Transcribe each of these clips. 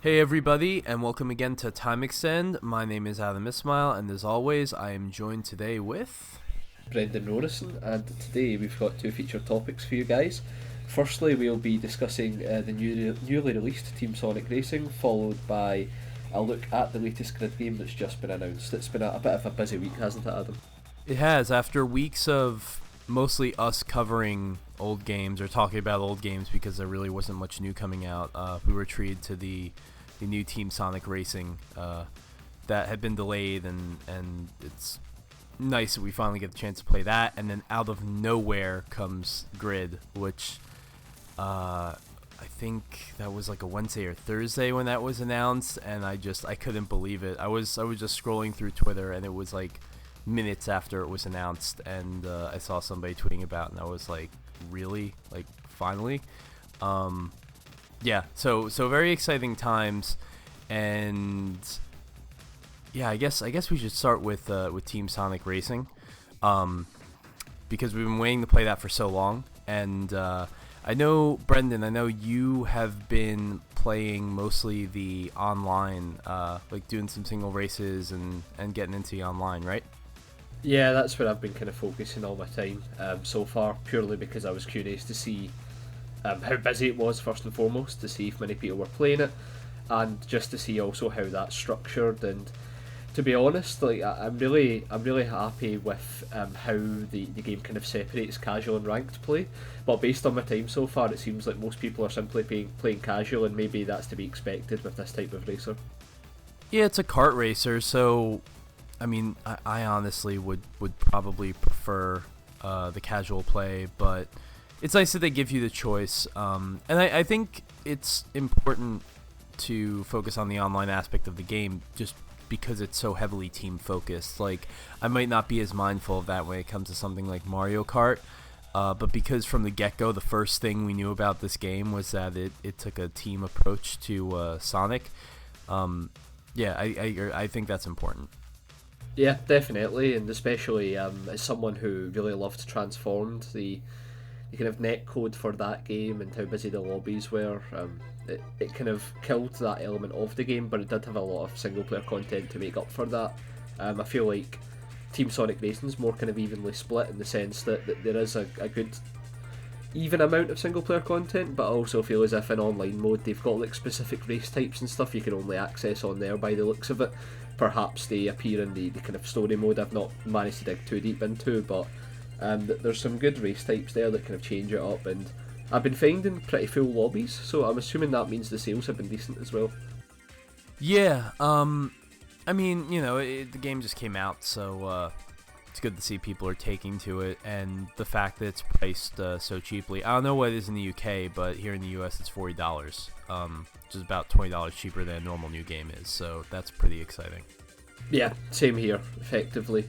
Hey everybody, and welcome again to Time Extend. My name is Adam Ismail, and as always, I am joined today with... Brendan Rorison, and today we've got two featured topics for you guys. Firstly, we'll be discussing the newly released Team Sonic Racing, followed by a look at the latest grid game that's just been announced. It's been a bit of a busy week, hasn't it, Adam? It has, after weeks of mostly us covering old games, or talking about old games because there really wasn't much new coming out, we were treated to the new Team Sonic Racing that had been delayed, and it's nice that we finally get the chance to play that. And then out of nowhere comes Grid, which I think that was like a Wednesday or Thursday when that was announced, and I couldn't believe it. I was just scrolling through Twitter, and it was like minutes after it was announced, and I saw somebody tweeting about it, and I was like, really? Like, finally? Yeah, so very exciting times, and yeah, I guess we should start with Team Sonic Racing, because we've been waiting to play that for so long. And I know, Brendan, you have been playing mostly the online, like doing some single races and getting into the online, right? Yeah, that's where I've been kind of focusing all my time so far, purely because I was curious to see how busy it was, first and foremost, to see if many people were playing it, and just to see also how that's structured. And to be honest, like I'm really happy with how the game kind of separates casual and ranked play. But based on my time so far, it seems like most people are simply playing casual, and maybe that's to be expected with this type of racer. Yeah, it's a kart racer, so I mean, I honestly would probably prefer the casual play, but it's nice that they give you the choice. And I think it's important to focus on the online aspect of the game, just because it's so heavily team focused. Like, I might not be as mindful of that when it comes to something like Mario Kart, but because from the get-go, the first thing we knew about this game was that it took a team approach to Sonic. Yeah, I think that's important. Yeah, definitely, and especially as someone who really loved Transformed, the kind of net code for that game and how busy the lobbies were, it kind of killed that element of the game, but it did have a lot of single player content to make up for that. I feel like Team Sonic Racing's more kind of evenly split in the sense that there is a good even amount of single player content, but I also feel as if in online mode they've got like specific race types and stuff you can only access on there by the looks of it. Perhaps they appear in the kind of story mode I've not managed to dig too deep into, but there's some good race types there that kind of change it up, and I've been finding pretty full lobbies, so I'm assuming that means the sales have been decent as well. Yeah, I mean, the game just came out, so it's good to see people are taking to it, and the fact that it's priced so cheaply. I don't know what it is in the UK, but here in the US it's $40, which is about $20 cheaper than a normal new game is, so that's pretty exciting. Yeah, same here, effectively.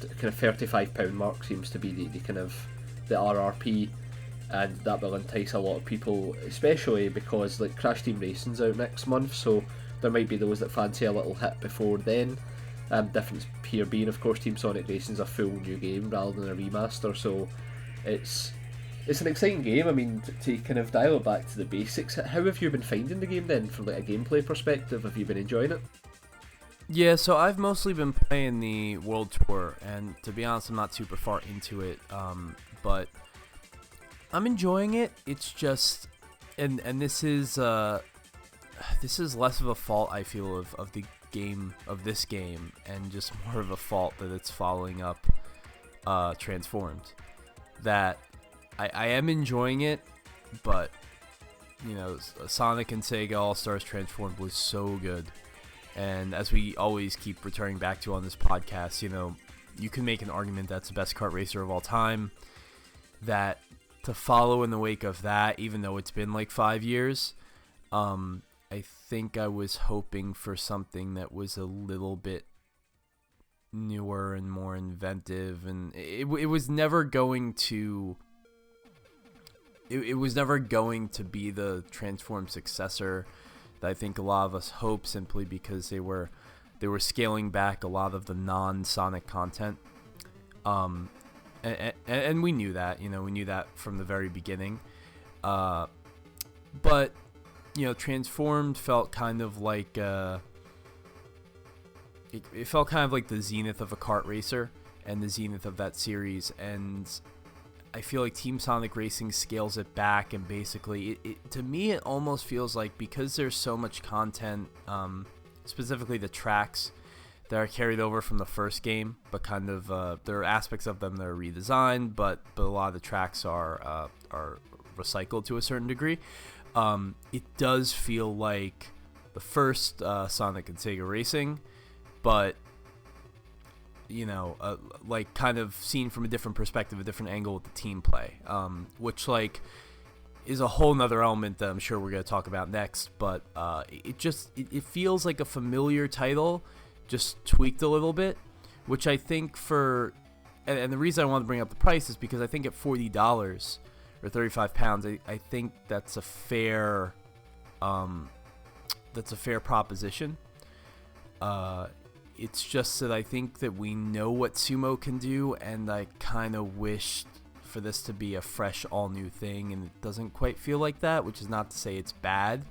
The kind of £35 mark seems to be the kind of the RRP, and that will entice a lot of people, especially because like Crash Team Racing's out next month, so there might be those that fancy a little hit before then. Difference here being, of course, Team Sonic Racing's a full new game rather than a remaster, so it's an exciting game. I mean, to kind of dial it back to the basics, how have you been finding the game then, from like a gameplay perspective? Have you been enjoying it? Yeah, so I've mostly been playing the World Tour, and to be honest, I'm not super far into it, but I'm enjoying it. It's just, and this is less of a fault, I feel, of the game, of this game, and just more of a fault that it's following up Transformed. That I am enjoying it, but Sonic and Sega All-Stars Transformed was so good. And as we always keep returning back to on this podcast, you can make an argument that's the best kart racer of all time. That to follow in the wake of that, even though it's been like 5 years, I think I was hoping for something that was a little bit newer and more inventive, and it was never going to. It was never going to be the Transform successor that I think a lot of us hope, simply because they were scaling back a lot of the non-Sonic content. And we knew that, we knew that from the very beginning. But Transformed felt kind of like it felt kind of like the zenith of a kart racer and the zenith of that series, and I feel like Team Sonic Racing scales it back, and basically to me it almost feels like, because there's so much content, specifically the tracks that are carried over from the first game, but kind of there are aspects of them that are redesigned, but a lot of the tracks are recycled to a certain degree. It does feel like the first Sonic and Sega Racing, but like kind of seen from a different perspective, a different angle with the team play, which like is a whole nother element that I'm sure we're going to talk about next. But it feels like a familiar title, just tweaked a little bit, which I think and the reason I want to bring up the price is because I think at $40 or £35, I think that's a fair proposition. It's just that I think that we know what Sumo can do, and I kind of wished for this to be a fresh, all-new thing, and it doesn't quite feel like that, which is not to say it's bad.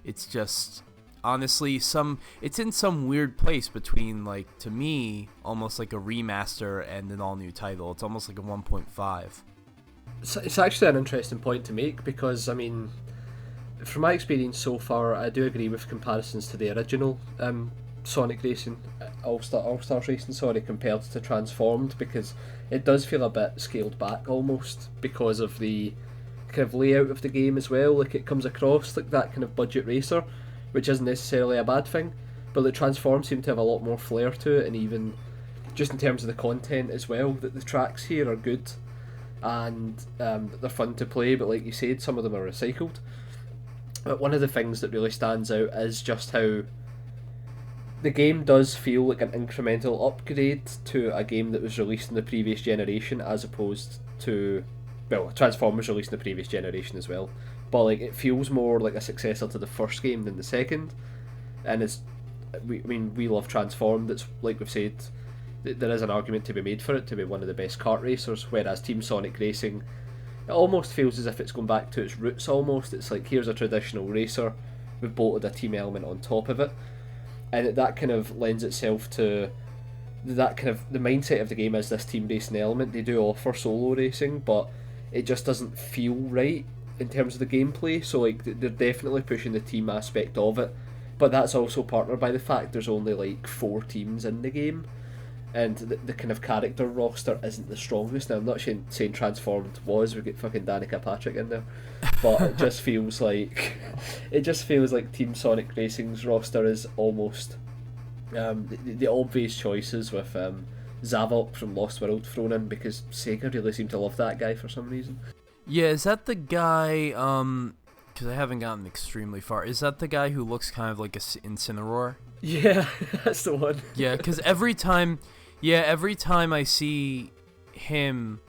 It's just, honestly, it's in some weird place between, like, to me, almost like a remaster and an all-new title. It's almost like a 1.5. It's actually an interesting point to make, because, I mean, from my experience so far, I do agree with comparisons to the original Sonic Racing, All-Stars Racing, compared to Transformed, because it does feel a bit scaled back almost because of the kind of layout of the game as well. Like, it comes across like that kind of budget racer, which isn't necessarily a bad thing, but the Transformed seem to have a lot more flair to it, and even just in terms of the content as well, that the tracks here are good and they're fun to play, but like you said, some of them are recycled. But one of the things that really stands out is just how the game does feel like an incremental upgrade to a game that was released in the previous generation, as opposed to, well, Transformers released in the previous generation as well, but like it feels more like a successor to the first game than the second. And we love Transformed. It's like we've said, there is an argument to be made for it to be one of the best kart racers, whereas Team Sonic Racing, it almost feels as if it's going back to its roots almost. It's like, here's a traditional racer, we've bolted a team element on top of it, and that kind of lends itself to that kind of, the mindset of the game is this team racing element. They do offer solo racing, but it just doesn't feel right in terms of the gameplay, so like they're definitely pushing the team aspect of it, but that's also partnered by the fact there's only like 4 teams in the game, and the kind of character roster isn't the strongest. Now, I'm not saying Transformed was, we get fucking Danica Patrick in there, but it just feels like Team Sonic Racing's roster is almost the obvious choices, with Zavok from Lost World thrown in, because Sega really seem to love that guy for some reason. Yeah, is that the guy, because I haven't gotten extremely far, is that the guy who looks kind of like a Incineroar? Yeah, that's the one. Yeah, because every time I see him,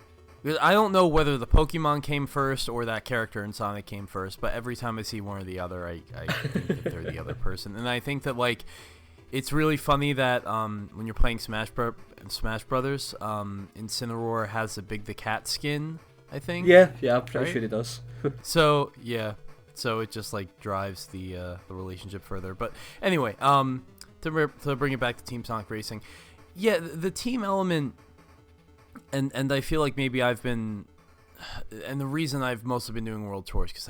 I don't know whether the Pokemon came first or that character in Sonic came first, but every time I see one or the other, I think that they're the other person. And I think that, like, it's really funny that when you're playing Smash Brothers, Incineroar has the Big the Cat skin, I think. Yeah, I'm pretty sure he does. So, yeah. So it just, like, drives the relationship further. But anyway, to bring it back to Team Sonic Racing, yeah, the team element, and I feel like maybe I've been, and the reason I've mostly been doing world tours, because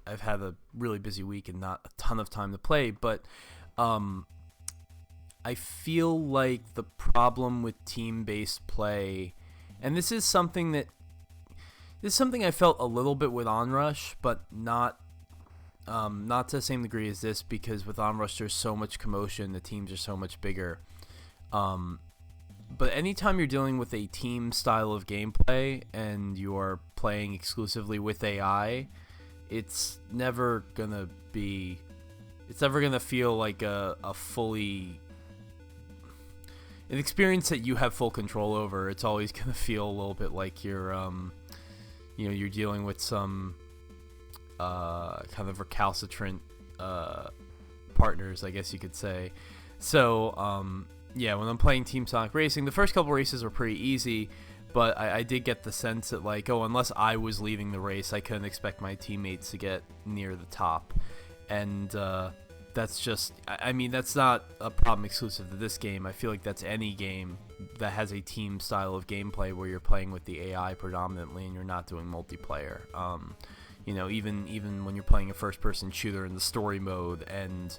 I've had a really busy week and not a ton of time to play, but I feel like the problem with team-based play, and this is something I felt a little bit with Onrush, but not to the same degree as this, because with Onrush there's so much commotion, the teams are so much bigger. But anytime you're dealing with a team style of gameplay and you're playing exclusively with AI, it's never gonna feel like an experience that you have full control over. It's always gonna feel a little bit like you're you're dealing with some kind of recalcitrant partners, I guess you could say. So yeah, when I'm playing Team Sonic Racing, the first couple races were pretty easy, but I did get the sense that, like, unless I was leading the race, I couldn't expect my teammates to get near the top. and that's just, I mean, that's not a problem exclusive to this game. I feel like that's any game that has a team style of gameplay where you're playing with the AI predominantly and you're not doing multiplayer. You know, even when you're playing a first-person shooter in the story mode, and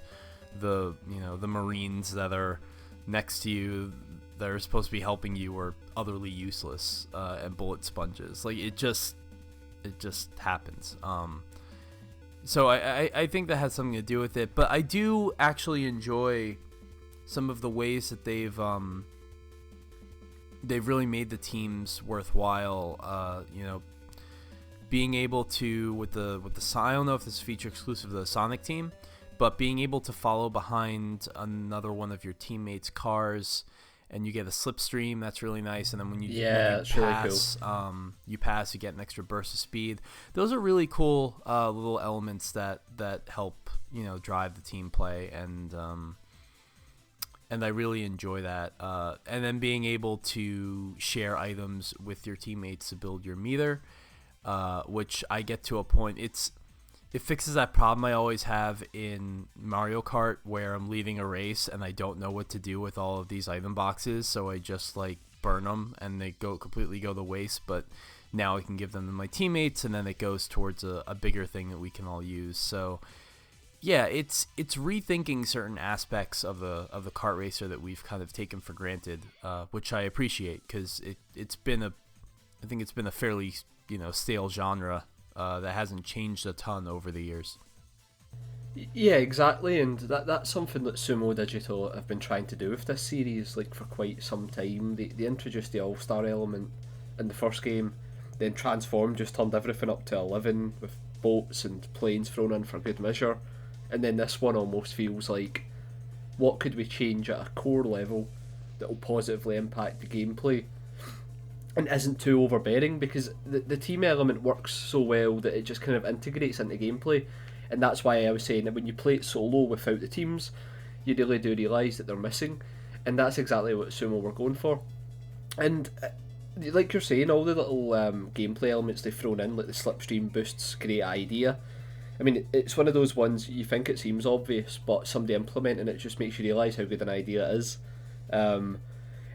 the Marines that are next to you that are supposed to be helping you are utterly useless and bullet sponges. Like, it just happens. So I think that has something to do with it. But I do actually enjoy some of the ways that they've really made the teams worthwhile. You know, being able to with the I don't know if this is feature exclusive to the Sonic team, but being able to follow behind another one of your teammates' cars, and you get a slipstream, that's really nice. And then when you pass, really cool. You pass, you get an extra burst of speed. Those are really cool little elements that help, you know, drive the team play, and I really enjoy that. And then being able to share items with your teammates to build your meter, which I get to a point. It fixes that problem I always have in Mario Kart, where I'm leaving a race and I don't know what to do with all of these item boxes, so I just like burn them and they completely go to waste. But now I can give them to my teammates, and then it goes towards a bigger thing that we can all use. So yeah, it's rethinking certain aspects of the kart racer that we've kind of taken for granted, which I appreciate, because I think it's been a fairly, you know, stale genre that hasn't changed a ton over the years. Yeah, exactly, and that's something that Sumo Digital have been trying to do with this series, like, for quite some time. They introduced the All-Star element in the first game, then Transform just turned everything up to 11 with boats and planes thrown in for good measure, and then this one almost feels like, what could we change at a core level that will positively impact the gameplay and isn't too overbearing, because the team element works so well that it just kind of integrates into gameplay. And that's why I was saying that when you play it solo without the teams, you really do realise that they're missing, and that's exactly what Sumo were going for. And like you're saying, all the little gameplay elements they've thrown in, like the slipstream boosts, great idea. I mean, it's one of those ones you think it seems obvious, but somebody implementing it just makes you realise how good an idea it is.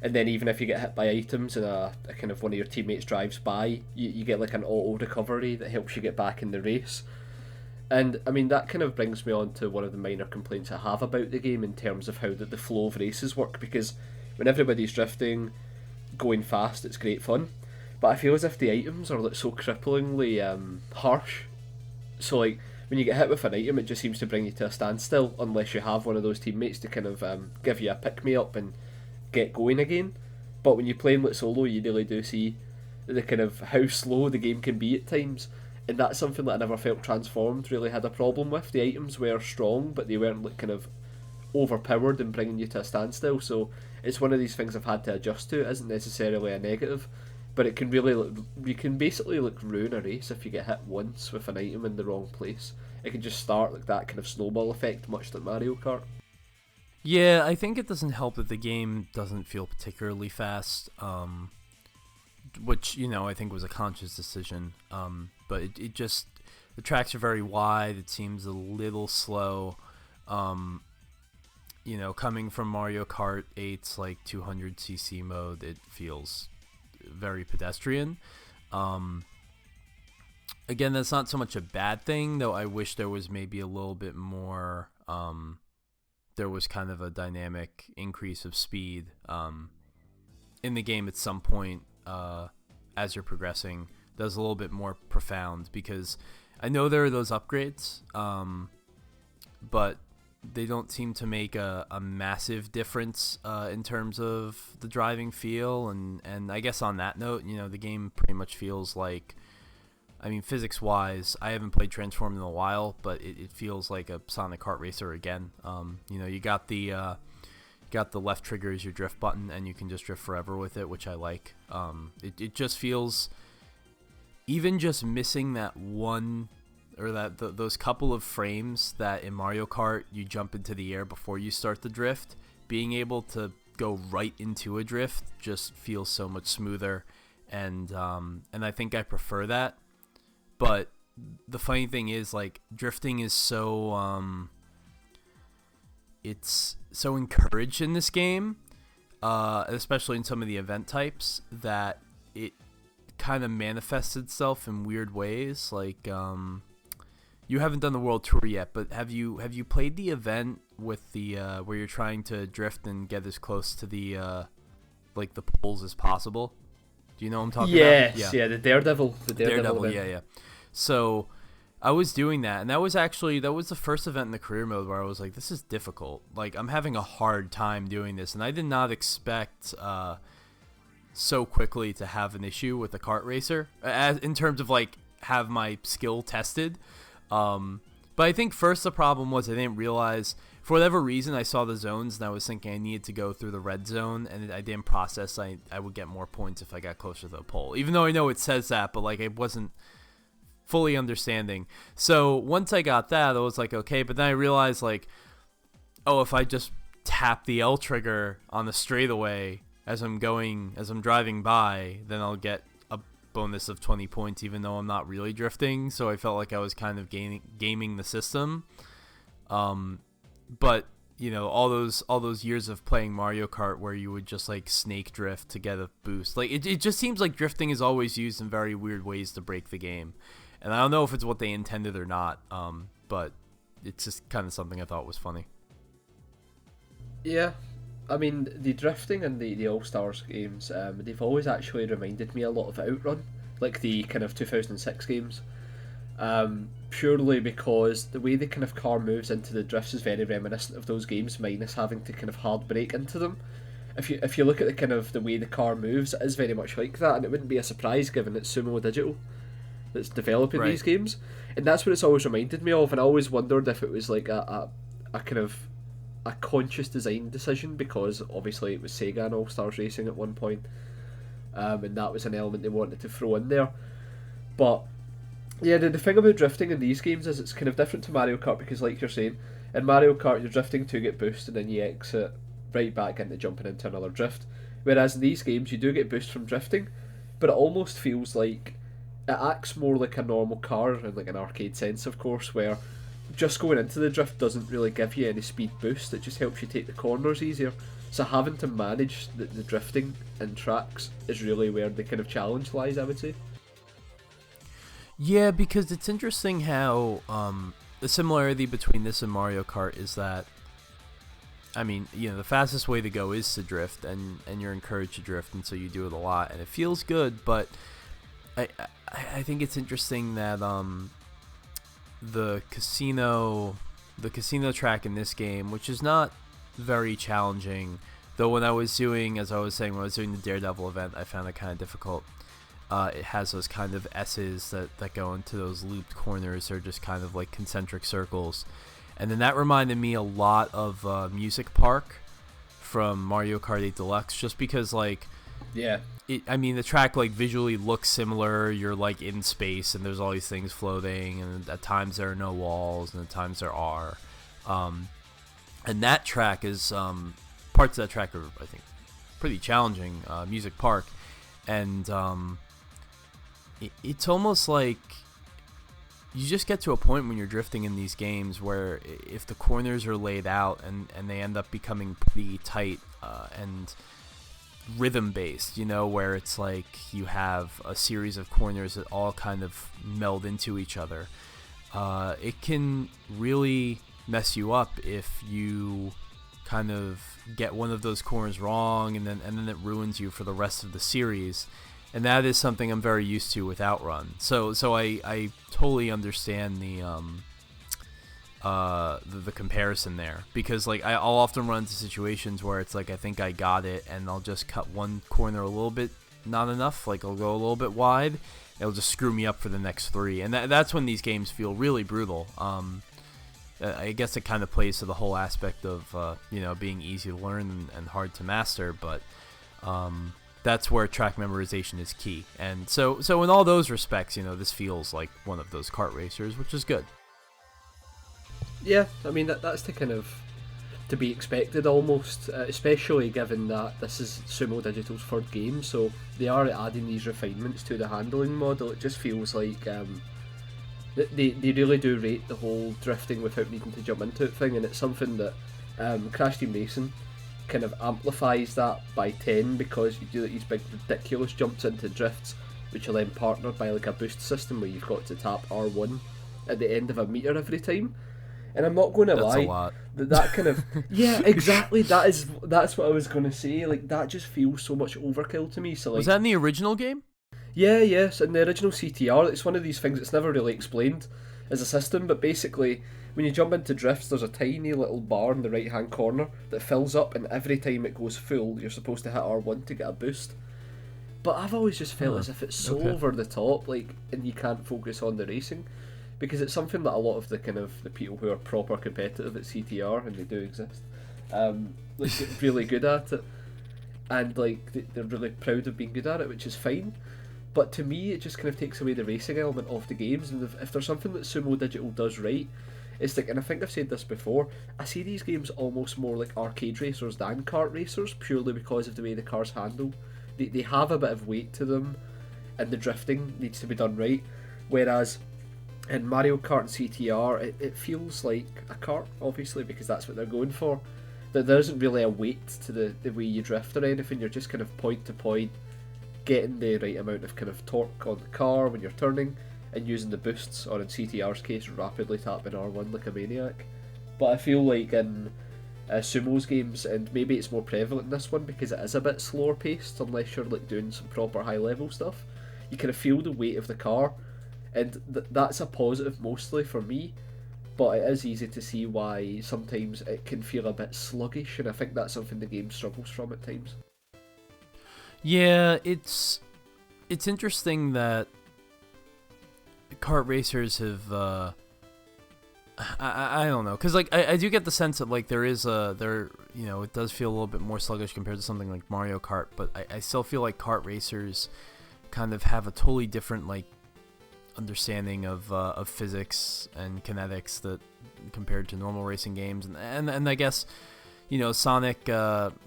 And then even if you get hit by items and a kind of one of your teammates drives by, you get like an auto recovery that helps you get back in the race. And I mean, that kind of brings me on to one of the minor complaints I have about the game in terms of how the flow of races work, because when everybody's drifting, going fast, it's great fun. But I feel as if the items are like so cripplingly harsh. So like, when you get hit with an item, it just seems to bring you to a standstill unless you have one of those teammates to kind of give you a pick-me-up and get going again. But when you're playing with solo, you really do see the kind of how slow the game can be at times, and that's something that I never felt Transformed really had a problem with. The items were strong, but they weren't like kind of overpowered and bringing you to a standstill. So it's one of these things I've had to adjust to. It isn't necessarily a negative, but it can really you can basically like ruin a race if you get hit once with an item in the wrong place. It can just start like that kind of snowball effect, much like Mario Kart. Yeah, I think it doesn't help that the game doesn't feel particularly fast, which, you know, I think was a conscious decision. But it just, the tracks are very wide. It seems a little slow. You know, coming from Mario Kart 8's like 200cc mode, it feels very pedestrian. Again, that's not so much a bad thing, though I wish there was maybe a little bit more, there was kind of a dynamic increase of speed in the game at some point as you're progressing. That's a little bit more profound, because I know there are those upgrades, but they don't seem to make a massive difference in terms of the driving feel. And I guess on that note, you know, the game pretty much feels like, I mean, physics-wise, I haven't played Transformed in a while, but it feels like a Sonic Kart Racer again. You know, you got the left trigger as your drift button, and you can just drift forever with it, which I like. It just feels, even just missing that one, or those couple of frames that in Mario Kart you jump into the air before you start the drift, being able to go right into a drift just feels so much smoother, and I think I prefer that. But the funny thing is, like, drifting is so it's so encouraged in this game, especially in some of the event types, that it kind of manifests itself in weird ways. Like, you haven't done the world tour yet, but have you played the event with the where you're trying to drift and get as close to the like the poles as possible? Do you know what I'm talking about? Yeah, the Daredevil event. Yeah. So I was doing that, and that was the first event in the career mode where I was like, this is difficult. Like, I'm having a hard time doing this, and I did not expect so quickly to have an issue with the kart racer, in terms of like have my skill tested. But I think first the problem was I didn't realize, for whatever reason, I saw the zones and I was thinking I needed to go through the red zone, and I didn't process I would get more points if I got closer to the pole, even though I know it says that, but like I wasn't fully understanding. So once I got that, I was like, okay, but then I realized, like, oh, if I just tap the L trigger on the straightaway as I'm driving by, then I'll get a bonus of 20 points, even though I'm not really drifting. So I felt like I was kind of gaming the system. But you know, all those years of playing Mario Kart where you would just like snake drift to get a boost, like it just seems like drifting is always used in very weird ways to break the game. And I don't know if it's what they intended or not, but it's just kind of something I thought was funny. Yeah, I mean, the drifting in the All-Stars games, they've always actually reminded me a lot of Outrun, like the kind of 2006 games. Purely because the way the kind of car moves into the drifts is very reminiscent of those games, minus having to kind of hard brake into them. If you look at the kind of the way the car moves, it is very much like that, and it wouldn't be a surprise given it's Sumo Digital that's developing these games, and that's what it's always reminded me of. And I always wondered if it was like a kind of a conscious design decision, because obviously it was Sega and All Stars Racing at one point, and that was an element they wanted to throw in there. But yeah, the thing about drifting in these games is it's kind of different to Mario Kart, because like you're saying, in Mario Kart you're drifting to get boost and then you exit right back into jumping into another drift, whereas in these games you do get boost from drifting, but it almost feels like it acts more like a normal car in like an arcade sense, of course, where just going into the drift doesn't really give you any speed boost, it just helps you take the corners easier. So having to manage the drifting in tracks is really where the kind of challenge lies, I would say. Yeah, because it's interesting how the similarity between this and Mario Kart is that, I mean, you know, the fastest way to go is to drift, and you're encouraged to drift, and so you do it a lot, and it feels good. But I think it's interesting that the casino track in this game, which is not very challenging, though when I was doing the Daredevil event, I found it kind of difficult. It has those kind of S's that go into those looped corners. They're just kind of like concentric circles. And then that reminded me a lot of Music Park from Mario Kart 8 Deluxe, just because, like, yeah, the track like visually looks similar. You're like in space, and there's all these things floating, and at times there are no walls, and at times there are. And that track is parts of that track are, I think, pretty challenging. Music Park, and it's almost like you just get to a point when you're drifting in these games where if the corners are laid out and they end up becoming pretty tight and rhythm based, you know, where it's like you have a series of corners that all kind of meld into each other, it can really mess you up if you kind of get one of those corners wrong, and then it ruins you for the rest of the series. And that is something I'm very used to with Outrun. So I totally understand the comparison there, because like I'll often run into situations where it's like I think I got it, and I'll just cut one corner a little bit not enough, like I'll go a little bit wide. It'll just screw me up for the next three, and that's when these games feel really brutal. I guess it kind of plays to the whole aspect of being easy to learn and hard to master, but that's where track memorization is key. And so in all those respects, you know, this feels like one of those kart racers, which is good. Yeah, I mean that's the kind of to be expected almost, especially given that this is Sumo Digital's third game, so they are adding these refinements to the handling model. It just feels like they really do rate the whole drifting without needing to jump into it thing, and it's something that Crash Team Racing kind of amplifies that by 10, because you do like these big ridiculous jumps into drifts, which are then partnered by like a boost system where you've got to tap R1 at the end of a meter every time. And I'm not going to lie, a lot. that kind of yeah, exactly. That's what I was going to say. Like, that just feels so much overkill to me. So like, was that in the original game? yeah, yes, in the original CTR, it's one of these things that's never really explained as a system, but basically, when you jump into drifts, there's a tiny little bar in the right-hand corner that fills up, and every time it goes full, you're supposed to hit R1 to get a boost. But I've always just felt as if it's so over the top, like, and you can't focus on the racing, because it's something that a lot of the kind of the people who are proper competitive at CTR, and they do exist, like, get really good at it, and like they're really proud of being good at it, which is fine. But to me, it just kind of takes away the racing element of the games, and if there's something that Sumo Digital does right, it's like, and I think I've said this before, I see these games almost more like arcade racers than kart racers, purely because of the way the cars handle. They have a bit of weight to them, and the drifting needs to be done right, whereas in Mario Kart and CTR, it feels like a kart, obviously, because that's what they're going for. There isn't really a weight to the way you drift or anything, you're just kind of point to point, getting the right amount of kind of torque on the car when you're turning, and using the boosts, or in CTR's case, rapidly tapping R1 like a maniac. But I feel like in Sumo's games, and maybe it's more prevalent in this one because it is a bit slower paced, unless you're like doing some proper high level stuff, you kind of feel the weight of the car, and that's a positive mostly for me. But it is easy to see why sometimes it can feel a bit sluggish, and I think that's something the game struggles from at times. Yeah, it's interesting that kart racers have I don't know, because like I do get the sense that like it does feel a little bit more sluggish compared to something like Mario Kart, but I still feel like kart racers kind of have a totally different like understanding of physics and kinetics that compared to normal racing games, and I guess Sonic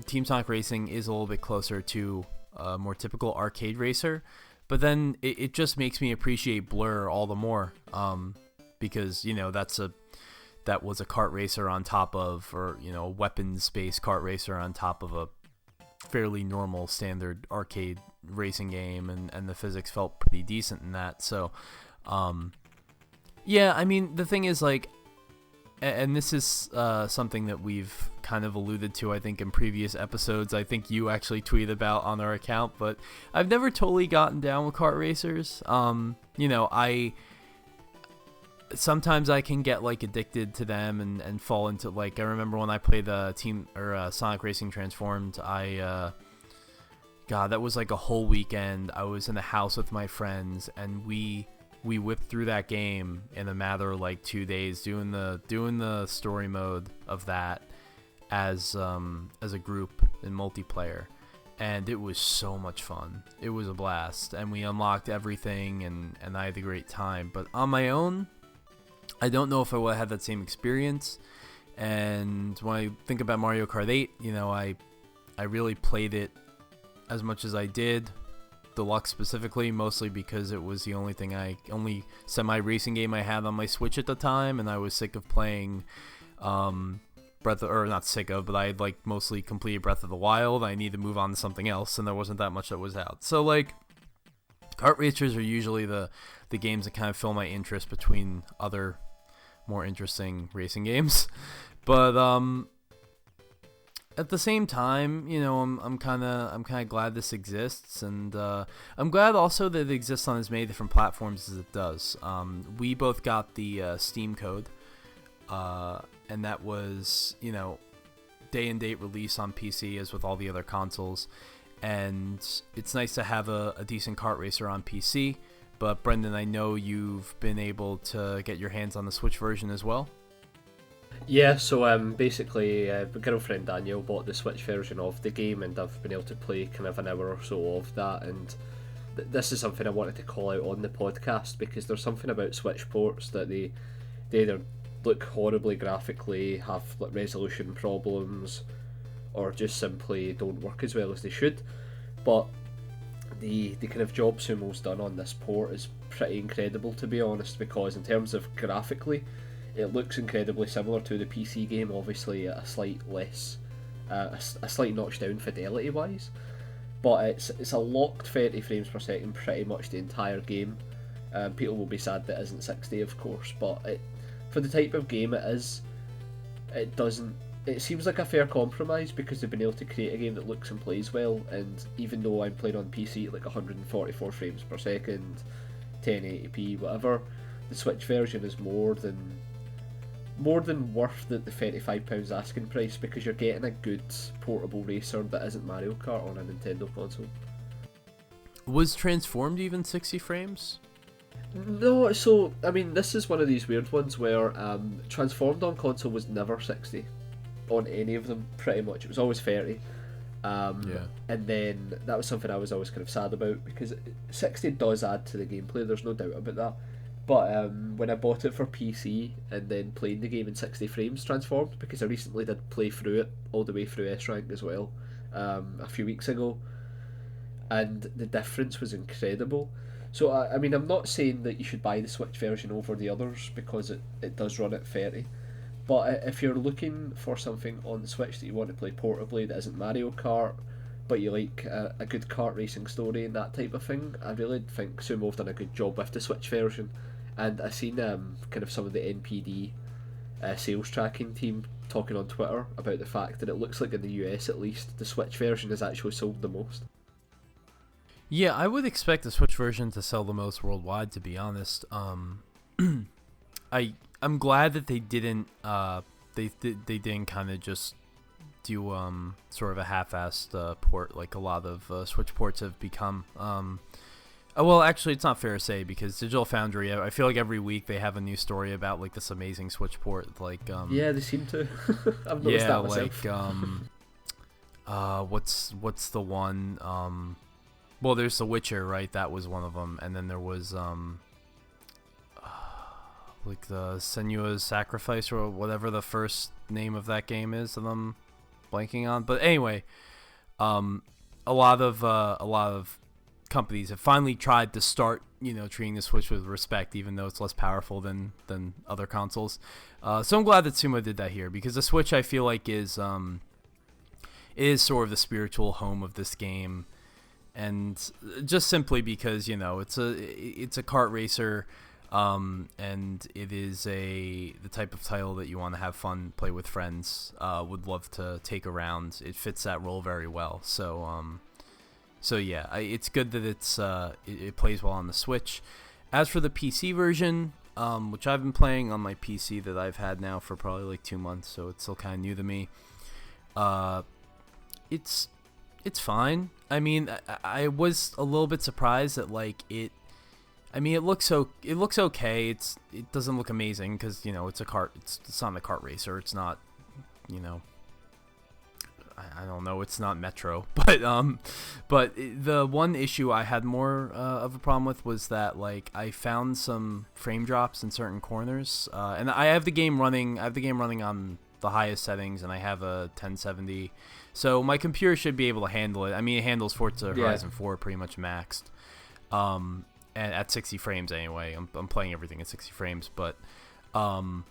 Team Sonic Racing is a little bit closer to a more typical arcade racer, but then it just makes me appreciate Blur all the more, because that was a kart racer on top of, or a weapons-based kart racer on top of a fairly normal standard arcade racing game, and the physics felt pretty decent in that. So yeah, I mean, the thing is, like, and this is something that we've kind of alluded to, I think, in previous episodes. I think you actually tweeted about on our account, but I've never totally gotten down with kart racers. Sometimes I can get like addicted to them and fall into, like, I remember when I played the Sonic Racing Transformed, God, that was like a whole weekend. I was in the house with my friends, and we whipped through that game in a matter of like 2 days, doing the story mode of that as a group in multiplayer, and it was so much fun. It was a blast, and we unlocked everything, and I had a great time. But on my own, I don't know if I would have had that same experience. And when I think about Mario Kart 8, I really played it as much as I did, Deluxe specifically, mostly because it was the only semi-racing game I had on my Switch at the time, and I was sick of playing not sick of, but I had like mostly completed Breath of the Wild. I needed to move on to something else, and there wasn't that much that was out. So like, kart racers are usually the games that kind of fill my interest between other more interesting racing games. But at the same time, I'm kind of glad this exists, and I'm glad also that it exists on as many different platforms as it does. We both got the Steam code, and that was day and date release on PC as with all the other consoles, and it's nice to have a decent kart racer on PC. But Brendan, I know you've been able to get your hands on the Switch version as well. Yeah, so basically, my girlfriend Daniel bought the Switch version of the game, and I've been able to play kind of an hour or so of that, and this is something I wanted to call out on the podcast, because there's something about Switch ports that they either look horribly graphically, have like resolution problems, or just simply don't work as well as they should. But the kind of job Sumo's done on this port is pretty incredible, to be honest, because in terms of graphically, it looks incredibly similar to the PC game, obviously at a slight less, a slight notch down fidelity wise, but it's a locked 30 frames per second pretty much the entire game. People will be sad that it isn't 60, of course, but for the type of game it is, it seems like a fair compromise because they've been able to create a game that looks and plays well, and even though I'm playing on PC at like 144 frames per second, 1080p, whatever, the Switch version is more than worth the £35 asking price, because you're getting a good portable racer that isn't Mario Kart on a Nintendo console. Was Transformed even 60 frames? No, so I mean, this is one of these weird ones where Transformed on console was never 60 on any of them, pretty much. It was always 30. And then that was something I was always kind of sad about, because 60 does add to the gameplay, there's no doubt about that. But when I bought it for PC and then played the game in 60 frames Transformed, because I recently did play through it all the way through S rank as well, a few weeks ago, and the difference was incredible. So I mean, I'm not saying that you should buy the Switch version over the others, because it does run at 30. But if you're looking for something on the Switch that you want to play portably that isn't Mario Kart, but you like a good kart racing story and that type of thing, I really think Sumo have done a good job with the Switch version. And I've seen kind of some of the NPD sales tracking team talking on Twitter about the fact that it looks like in the US at least, the Switch version has actually sold the most. Yeah, I would expect the Switch version to sell the most worldwide, to be honest. I'm glad that they didn't they didn't kind of just do sort of a half-assed port like a lot of Switch ports have become. Well, actually, it's not fair to say, because Digital Foundry, I feel like every week they have a new story about like this amazing Switch port. Like yeah, they seem to. I've noticed that myself. Like what's the one? Well, there's The Witcher, right? That was one of them, and then there was like the Senua's Sacrifice, or whatever the first name of that game is that I'm blanking on. But anyway, a lot of companies have finally tried to start, treating the Switch with respect, even though it's less powerful than other consoles. So I'm glad that Sumo did that here, because the Switch, I feel like, is sort of the spiritual home of this game, and just simply because it's a kart racer. And it is the type of title that you want to have fun, play with friends, would love to take around. It fits that role very well. So yeah, it's good that it plays well on the Switch. As for the PC version, which I've been playing on my PC that I've had now for probably like 2 months, so it's still kind of new to me. It's fine. I mean, I was a little bit surprised that it looks okay. It doesn't look amazing because it's a kart. It's not a kart racer. It's not, I don't know. It's not Metro. But the one issue I had more of a problem with was that I found some frame drops in certain corners. And I have the game running. On the highest settings, and I have a 1070, so my computer should be able to handle it. I mean, it handles Forza Horizon 4 pretty much maxed. And at 60 frames anyway. I'm playing everything at 60 frames, but and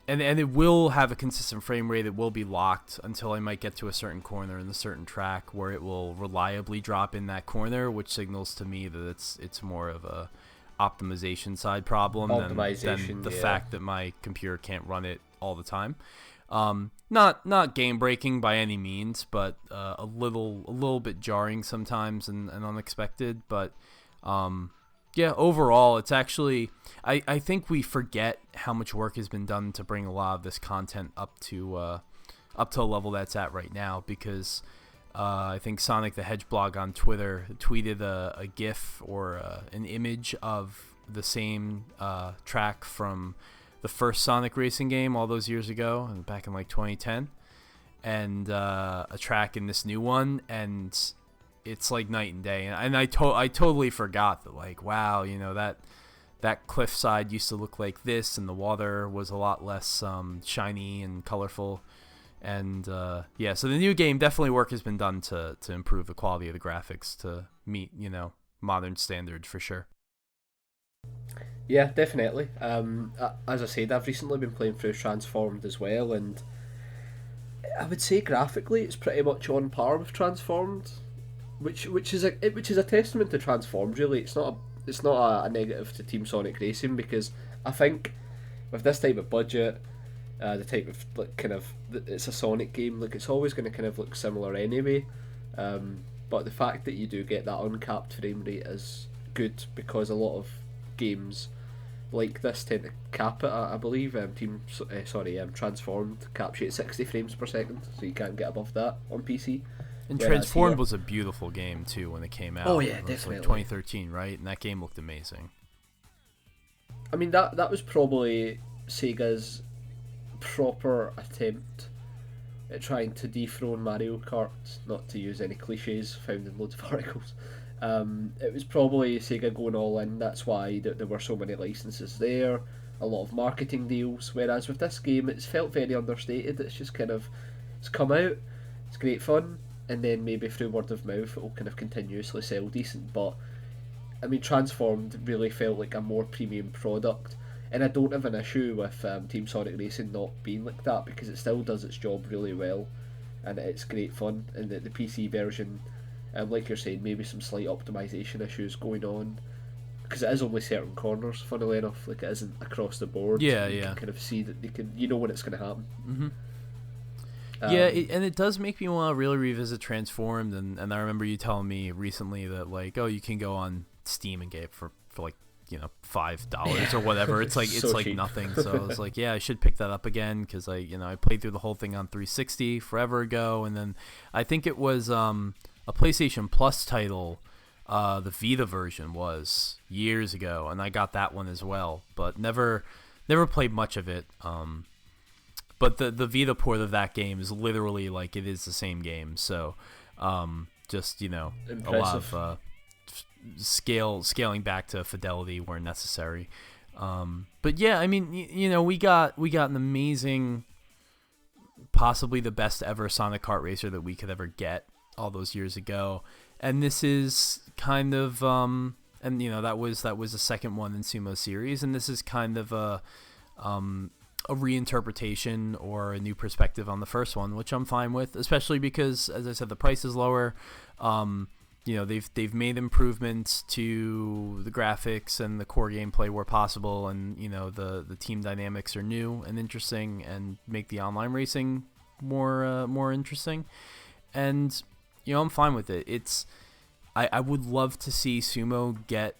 it will have a consistent frame rate. It will be locked until I might get to a certain corner in a certain track where it will reliably drop in that corner, which signals to me that it's more of a optimization side problem than the fact that my computer can't run it all the time. Not game breaking by any means, but a little bit jarring sometimes and unexpected, but yeah, overall, it's actually, I think we forget how much work has been done to bring a lot of this content up to a level that's at right now, because I think Sonic the Hedge blog on Twitter tweeted a GIF or an image of the same track from the first Sonic racing game all those years ago, back in 2010, and a track in this new one, and it's like night and day. And I totally forgot that, wow, that cliffside used to look like this, and the water was a lot less shiny and colorful. And yeah, so the new game, definitely work has been done to improve the quality of the graphics to meet, modern standards for sure. Yeah, definitely. As I said, I've recently been playing through Transformed as well, and I would say graphically it's pretty much on par with Transformed, which is a testament to Transformed. Really, it's not a negative to Team Sonic Racing, because I think with this type of budget, the type of it's a Sonic game, like it's always going to kind of look similar anyway. But the fact that you do get that uncapped frame rate is good, because a lot of games like this tend to cap it. I believe Transformed caps you at 60 frames per second, so you can't get above that on PC. And Transformed was a beautiful game too when it came out. Oh yeah, it was definitely. Like 2013, right? And that game looked amazing. I mean, that was probably Sega's proper attempt at trying to dethrone Mario Kart, not to use any cliches found in loads of articles. It was probably Sega going all in. That's why there were so many licenses there, a lot of marketing deals. Whereas with this game, it's felt very understated. It's just it's come out, it's great fun, and then maybe through word of mouth it will kind of continuously sell decent. But I mean, Transformed really felt like a more premium product, and I don't have an issue with Team Sonic Racing not being like that, because it still does its job really well, and it's great fun. And the PC version, like you're saying, maybe some slight optimization issues going on, because it is only certain corners, funnily enough. Like, it isn't across the board. Yeah, you yeah. can kind of see that you know when it's going to happen. Mm-hmm. Yeah, and it does make me want to really revisit Transformed, and I remember you telling me recently that, like, oh, you can go on Steam and get it for like, $5 or whatever. It's like So like cheap. nothing. So I was like, yeah, I should pick that up again, because I played through the whole thing on 360 forever ago, and then I think it was a PlayStation Plus title. The Vita version was years ago, and I got that one as well, but never played much of it. But the Vita port of that game is literally like it is the same game. So just Impressive. a lot of scaling back to fidelity where necessary. But yeah, I mean, we got an amazing, possibly the best ever Sonic Kart racer that we could ever get all those years ago, and this is kind of and that was the second one in Sumo series, and this is kind of a reinterpretation or a new perspective on the first one, which I'm fine with, especially because, as I said, the price is lower. They've made improvements to the graphics and the core gameplay where possible, and the team dynamics are new and interesting and make the online racing more interesting. And I'm fine with it. I would love to see Sumo get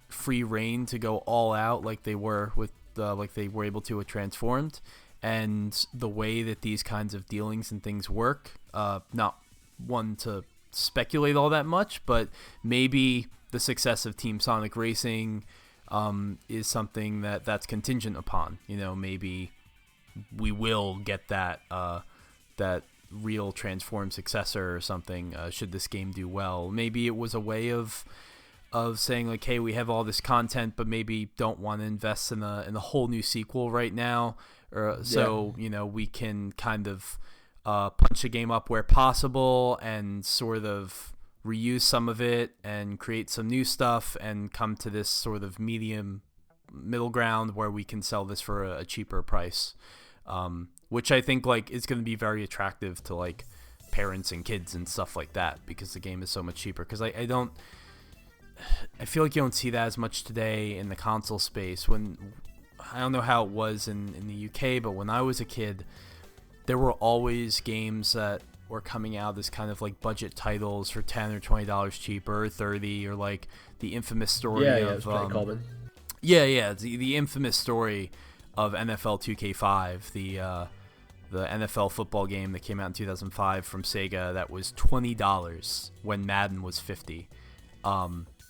free reign to go all out like they were able to with Transformed, and the way that these kinds of dealings and things work. Not one to speculate all that much, but maybe the success of Team Sonic Racing is something that's contingent upon. Maybe we will get that real Transform successor or something should this game do well. Maybe it was a way of saying, like, hey, we have all this content, but maybe don't want to invest in a whole new sequel right now, so we can kind of punch the game up where possible and sort of reuse some of it and create some new stuff and come to this sort of middle ground where we can sell this for a cheaper price, which I think is going to be very attractive to like parents and kids and stuff like that, because the game is so much cheaper. Because I feel like you don't see that as much today in the console space. When I don't know how it was in the UK, but when I was a kid, there were always games that were coming out as kind of like budget titles for $10 or $20 cheaper, or $30, or like the infamous story of it's pretty common. The infamous story of NFL 2K5, the NFL football game that came out in 2005 from Sega, that was $20 when Madden was $50.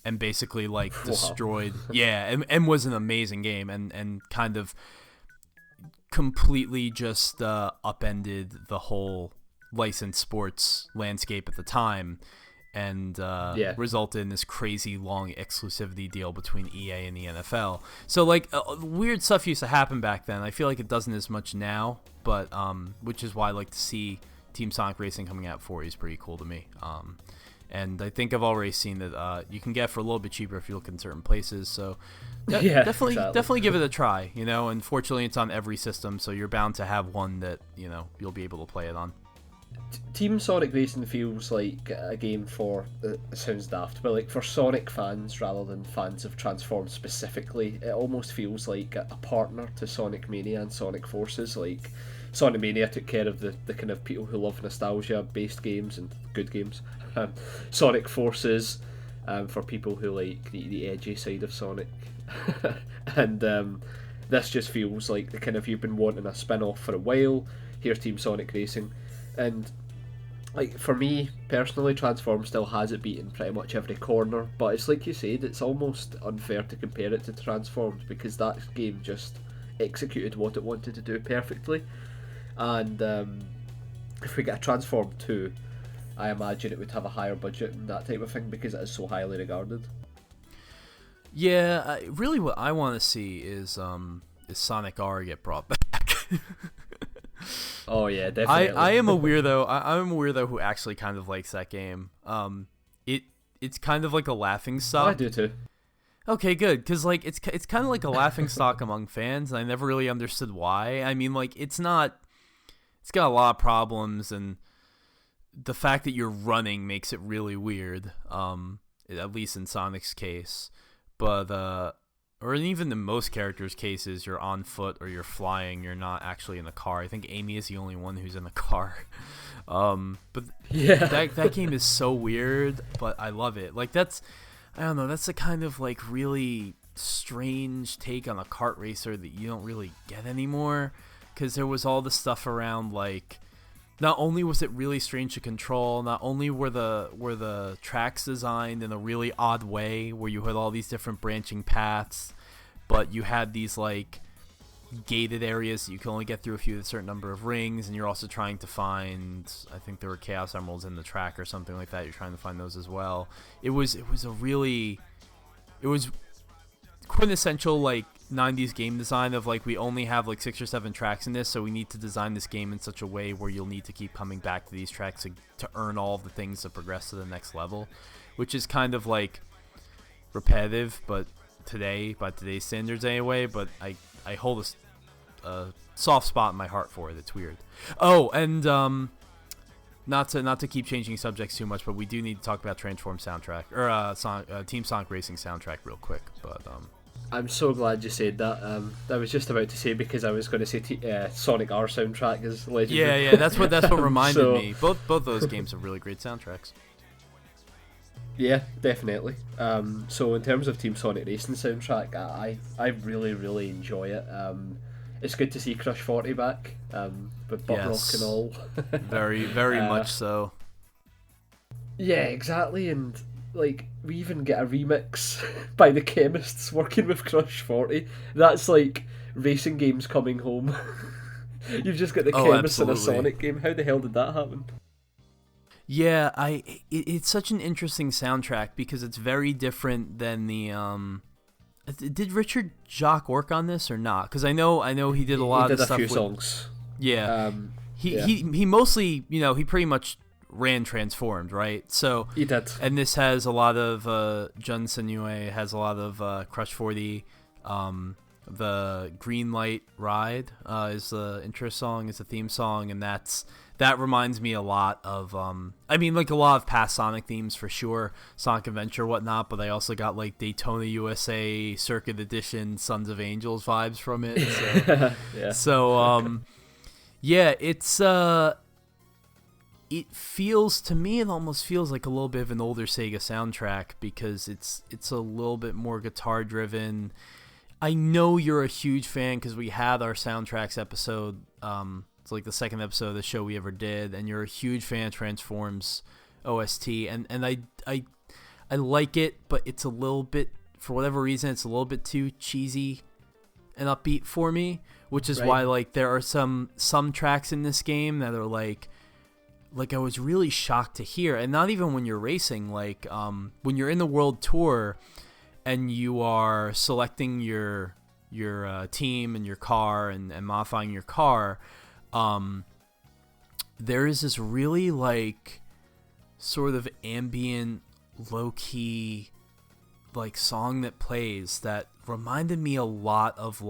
And basically like destroyed and was an amazing game, and kind of completely just upended the whole licensed sports landscape at the time. and Yeah. resulted in this crazy long exclusivity deal between EA and the NFL. So like weird stuff used to happen back then. I feel like it doesn't as much now, but which is why I like to see Team Sonic Racing coming out for is pretty cool to me. And I think I've already seen that you can get for a little bit cheaper if you look in certain places. So definitely give it a try. You know, and fortunately it's on every system, so you're bound to have one that you'll be able to play it on. Team Sonic Racing feels like a game for, it sounds daft, but like for Sonic fans rather than fans of Transform specifically. It almost feels like a partner to Sonic Mania and Sonic Forces. Like Sonic Mania took care of the kind of people who love nostalgia-based games and good games. Sonic Forces for people who like the edgy side of Sonic. And this just feels like the kind of, you've been wanting a spin-off for a while. Here's Team Sonic Racing. And like for me personally, Transform still has it beaten pretty much every corner, but it's like you said, it's almost unfair to compare it to Transformed because that game just executed what it wanted to do perfectly. And if we get a Transform 2, I imagine it would have a higher budget and that type of thing because it is so highly regarded. Yeah, really what I want to see is Sonic R get brought back. Oh yeah, definitely. I am a weirdo. I'm a weirdo who actually kind of likes that game. It's kind of like a laughing stock. I do too. Okay, good, because like it's kind of like a laughing stock among fans, and I never really understood why. I mean, like it's got a lot of problems, and the fact that you're running makes it really weird. At least in Sonic's case, but or even in most characters' cases, you're on foot or you're flying. You're not actually in the car. I think Amy is the only one who's in the car. But yeah, that game is so weird, but I love it. Like I don't know. That's a kind of like really strange take on a kart racer that you don't really get anymore. Because there was all the stuff around like, not only was it really strange to control, not only were the tracks designed in a really odd way where you had all these different branching paths, but you had these like gated areas that you can only get through if you had a certain number of rings, and you're also trying to find, I think there were Chaos Emeralds in the track or something like that. You're trying to find those as well. It was quintessential like 90s game design of like, we only have like 6 or 7 tracks in this, so we need to design this game in such a way where you'll need to keep coming back to these tracks to earn all of the things to progress to the next level, which is kind of like repetitive, but by today's standards anyway. But I hold a soft spot in my heart for it. It's weird. Oh, and not to keep changing subjects too much, but we do need to talk about Transform soundtrack or Team Sonic Racing soundtrack real quick. But I'm so glad you said that. I was just about to say, because I was going to say Sonic R soundtrack is legendary. Yeah, that's what reminded me. Both those games have really great soundtracks. Yeah, definitely. So in terms of Team Sonic Racing soundtrack, I really, really enjoy it. It's good to see Crush 40 back, with butt rock and all. Very, very much so. Yeah, exactly, and like we even get a remix by the Chemists working with Crush 40. That's like racing games coming home. You've just got the Chemists in a Sonic game. How the hell did that happen? Yeah, it's such an interesting soundtrack because it's very different than the Did Richard Jacques work on this or not? Because I know he did a lot of stuff. He did a few songs. Yeah. He mostly, he pretty much ran Transformed, right? So he did. And this has a lot of Jun Senue, has a lot of Crush 40. The Green Light Ride is the intro song, is the theme song, and that reminds me a lot of like a lot of past Sonic themes for sure, Sonic Adventure, whatnot, but I also got like Daytona USA Circuit Edition Sons of Angels vibes from it. So yeah. So yeah, it feels to me, it almost feels like a little bit of an older Sega soundtrack because it's a little bit more guitar driven. I know you're a huge fan because we had our soundtracks episode. It's like the second episode of the show we ever did, and you're a huge fan of Transforms OST, and I like it, but it's a little bit, for whatever reason, it's a little bit too cheesy and upbeat for me, which is why like there are some tracks in this game that are like I was really shocked to hear, and not even when you're racing, when you're in the World Tour and you are selecting your team and your car and modifying your car, there is this really sort of ambient, low-key song that plays that reminded me a lot of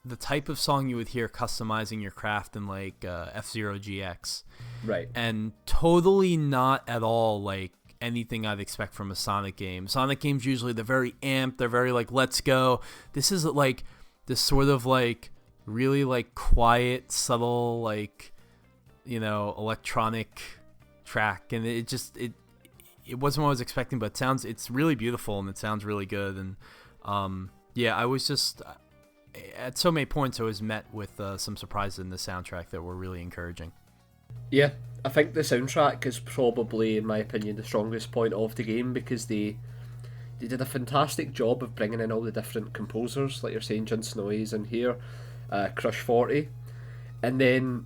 the type of song you would hear customizing your craft in F-Zero GX. Right. And totally not at all anything I'd expect from a Sonic game. Sonic games usually they're very amped, they're very let's go. This is this sort of really quiet, subtle electronic track, and it wasn't what I was expecting, but it's really beautiful and it sounds really good. And I was just at so many points I was met with some surprises in the soundtrack that were really encouraging. Yeah, I think the soundtrack is probably, in my opinion, the strongest point of the game, because they did a fantastic job of bringing in all the different composers, like you're saying, Judson Noyes in here, Crush 40, and then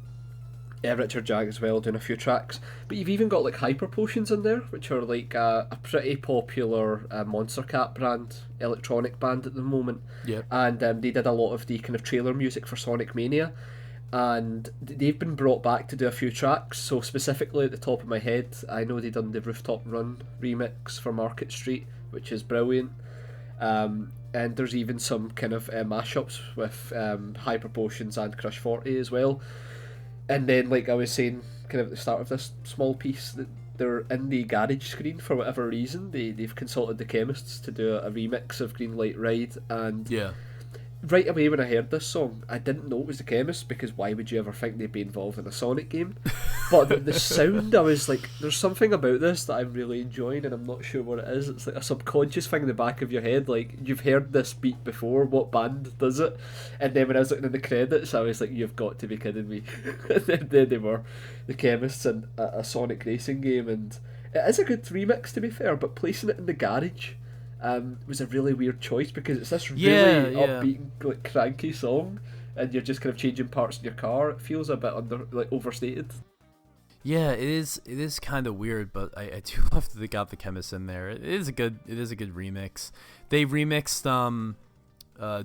Richard Jag as well, doing a few tracks. But you've even got Hyper Potions in there, which are a pretty popular Monster Cat brand, electronic band at the moment. Yep. And they did a lot of the kind of trailer music for Sonic Mania, and they've been brought back to do a few tracks. So specifically at the top of my head, I know they done the Rooftop Run remix for Market Street, which is brilliant. And there's even some kind of mashups with Hyper Potions and Crush 40 as well. And then, I was saying, kind of at the start of this small piece, that they're in the garage screen for whatever reason. They've consulted the chemists to do a remix of Green Light Ride, and right away when I heard this song, I didn't know it was the chemists, because why would you ever think they'd be involved in a Sonic game? But the sound, I was there's something about this that I'm really enjoying, and I'm not sure what it is. It's a subconscious thing in the back of your head, you've heard this beat before, what band does it? And then when I was looking in the credits, I was you've got to be kidding me. And then they were the chemists in a Sonic racing game, and it is a good remix, to be fair, but placing it in the garage was a really weird choice, because it's this really upbeat, cranky song, and you're just kind of changing parts in your car. It feels a bit overstated. Yeah, it is kind of weird, but I do love that they got the chemists in there. It is a good remix. They remixed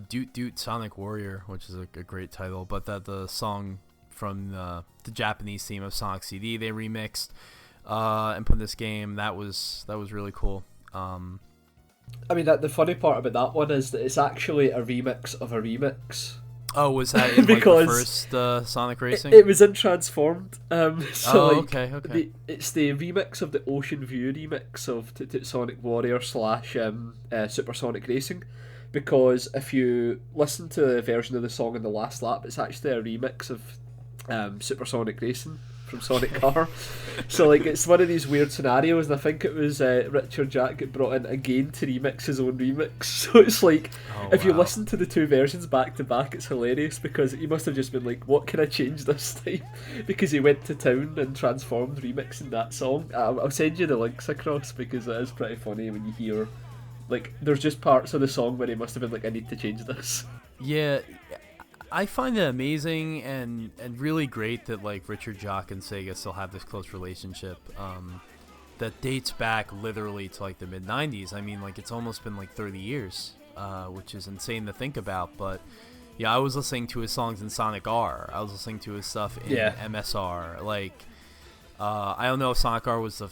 Doot Doot Sonic Warrior, which is a great title, but the song from the Japanese theme of Sonic CD they remixed and put in this game. That was really cool. I mean, the funny part about that one is that it's actually a remix of a remix. Oh, was that in the first Sonic Racing? It was in Transformed. Okay. It's the remix of the Ocean View remix of Toot Toot Sonic Warrior / Super Sonic Racing, because if you listen to the version of the song in the last lap, it's actually a remix of Super Sonic Racing from Sonic Car. So it's one of these weird scenarios, and I think it was Richard Jack get brought in again to remix his own remix. So it's if you listen to the two versions back to back, it's hilarious, because he must have just been what can I change this time? Because he went to town and transformed remixing that song. I'll send you the links across, because it is pretty funny when you hear there's just parts of the song where he must have been I need to change this. Yeah, I find it amazing and really great that Richard Jock and Sega still have this close relationship that dates back literally to the mid 90s. I mean, it's almost been 30 years, which is insane to think about. But yeah, I was listening to his songs in Sonic R. I was listening to his stuff in MSR. I don't know if Sonic R was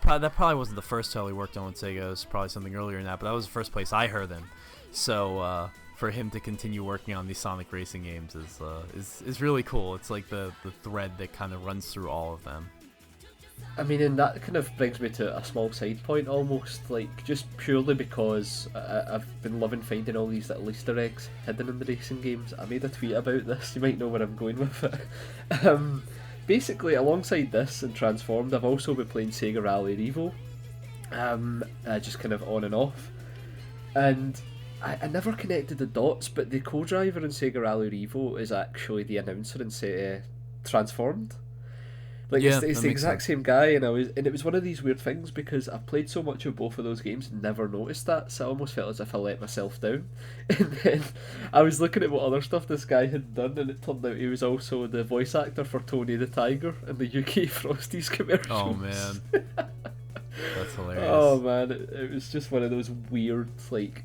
that probably wasn't the first title he worked on with Sega. It was probably something earlier than that, but that was the first place I heard him. So for him to continue working on these Sonic racing games is really cool. It's the thread that kind of runs through all of them. I mean, and that kind of brings me to a small side point almost, just purely because I've been loving finding all these little Easter eggs hidden in the racing games. I made a tweet about this, you might know where I'm going with it. Basically, alongside this and Transformed, I've also been playing Sega Rally Revo, just kind of on and off. And I never connected the dots, but the co-driver in Sega Rally Revo is actually the announcer in Transformed. Like Yeah, it's that the makes exact sense. same guy, and it was one of these weird things because I played so much of both of those games and never noticed that, so I almost felt as if I let myself down. And then I was looking at what other stuff this guy had done, and it turned out he was also the voice actor for Tony the Tiger in the UK Frosties Oh commercials. man, that's Oh hilarious. man, it was just one of those weird, like,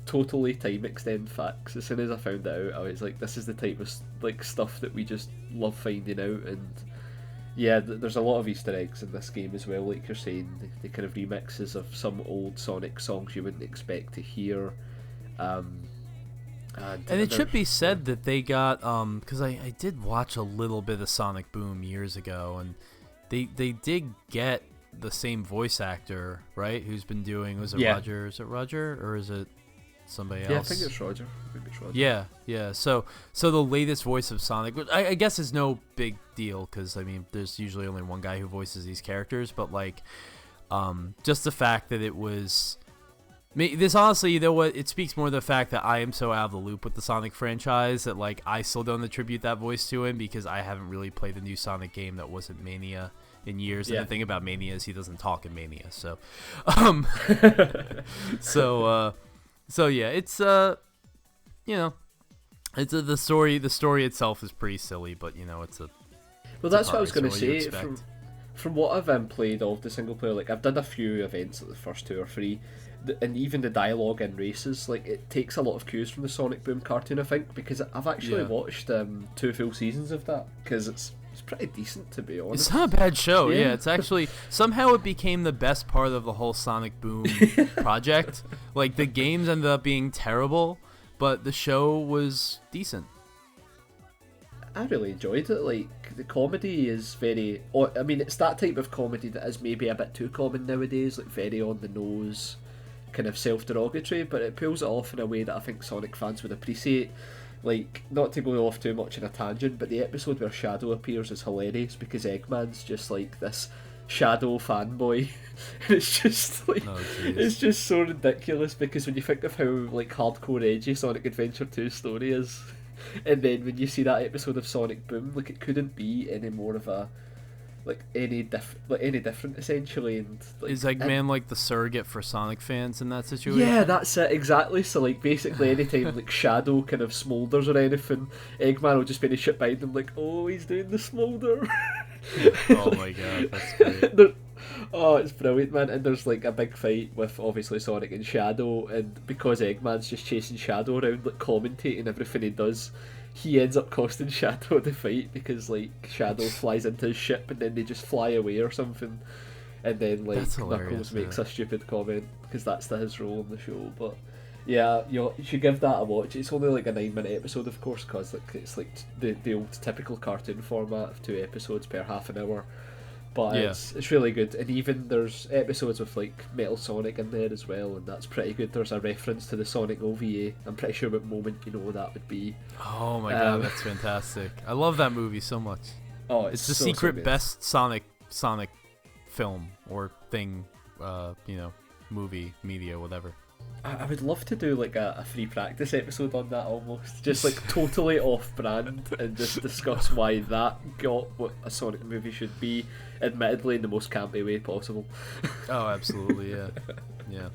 totally time extend facts. As soon as I found that out, I was like, this is the type of like stuff that we just love finding out. And yeah, there's a lot of Easter eggs in this game as well. Like you're saying, the kind of remixes of some old Sonic songs you wouldn't expect to hear. Um, and And it there's should be yeah, said that they got because I did watch a little bit of Sonic Boom years ago, and they did get the same voice actor, right? Who's been doing, was it yeah, Roger? Is it Roger or is it somebody yeah. I think else? it's Roger. I think it's Roger. Yeah, yeah. So the latest voice of Sonic, which I guess is no big deal because I mean, there's usually only one guy who voices these characters, but like, just the fact that it was. This honestly, you know what? It speaks more to the fact that I am so out of the loop with the Sonic franchise that like I still don't attribute that voice to him because I haven't really played the new Sonic game that wasn't Mania in years. And Yeah. the thing about Mania is he doesn't talk in Mania, so, um, so so yeah, it's you know, it's the story. The story itself is pretty silly, but you know, Well, it's a that's what I car, was going so to what do you say. expect? From what I've played of the single player, like I've done a few events, like the first two or three, and even the dialogue in races, like it takes a lot of cues from the Sonic Boom cartoon, I think, because I've actually Yeah. watched two full seasons of that because it's pretty decent to be It's honest. not a bad show. Yeah, Yeah. it's actually somehow it became the best part of the whole Sonic Boom project. Like the games ended up being terrible, but the show was decent. I really enjoyed it. Like the comedy is very. Oh, I mean, it's that type of comedy that is maybe a bit too common nowadays, like very on the nose, kind of self-derogatory. But it pulls it off in a way that I think Sonic fans would appreciate. Like, not to go off too much in a tangent, but the episode where Shadow appears is hilarious because Eggman's just like this Shadow fanboy, and it's just like Oh it's jeez. just so ridiculous because when you think of how like hardcore edgy Sonic Adventure 2 story is, and then when you see that episode of Sonic Boom, like it couldn't be any more of a like any different essentially, and like Is and Eggman like the surrogate for Sonic fans in that yeah, situation? that's it exactly. So like basically anytime like Shadow kind of smoulders or anything, Eggman will just be shit behind them like, oh, he's doing the smolder. Oh my god, that's great. There- oh, it's brilliant, man. And there's like a big fight with obviously Sonic and Shadow, and because Eggman's just chasing Shadow around, like commentating everything he does, he ends up costing Shadow the fight because like Shadow flies into his ship and then they just fly away or something, and then That's like hilarious. Knuckles Yeah. makes a stupid comment because that's his role in the show. But yeah, you should give that a watch. It's only like a 9-minute episode, of course, because like it's like the old typical cartoon format of 2 episodes per half an hour. But Yeah. it's really good, and even there's episodes with like Metal Sonic in there as well, and that's pretty good. There's a reference to the Sonic OVA. I'm pretty sure what moment you know that would be. Oh my god, Um, that's fantastic. I love that movie so much. oh, It's the so secret good. best Sonic film or thing, movie, media, whatever. I would love to do like a free practice episode on that almost, just like totally off brand, and just discuss why that got what a Sonic movie should be, admittedly in the most campy way possible. Oh, absolutely, yeah, yeah.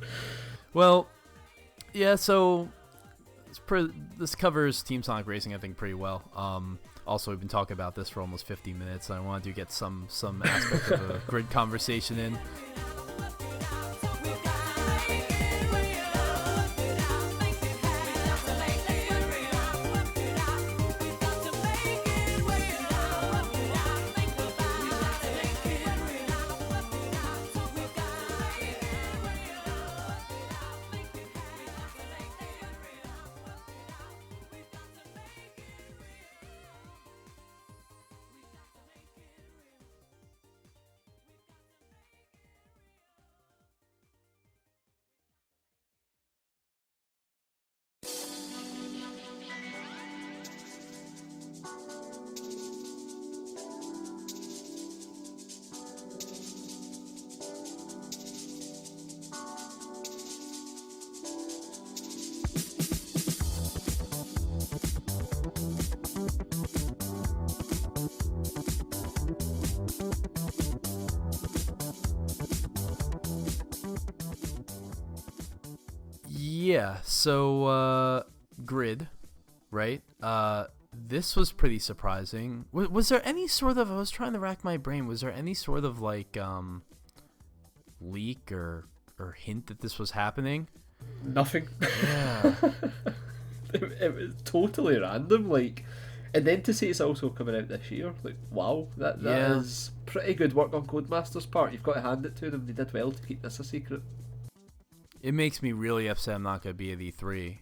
Well, yeah. So this covers Team Sonic Racing, I think, pretty well. Also, we've been talking about this for almost 50 minutes, and I wanted to get some aspect of a grid conversation in. Yeah, so Grid, right? This was pretty surprising. Was there any sort of, I was trying to rack my brain, was there any sort of like leak or hint that this was happening? Nothing. Yeah. It was totally random, like, and then to say it's also coming out this year, like, wow, that is pretty good work on Codemasters' part. You've got to hand it to them. They did well to keep this a secret. It makes me really upset I'm not going to be at E3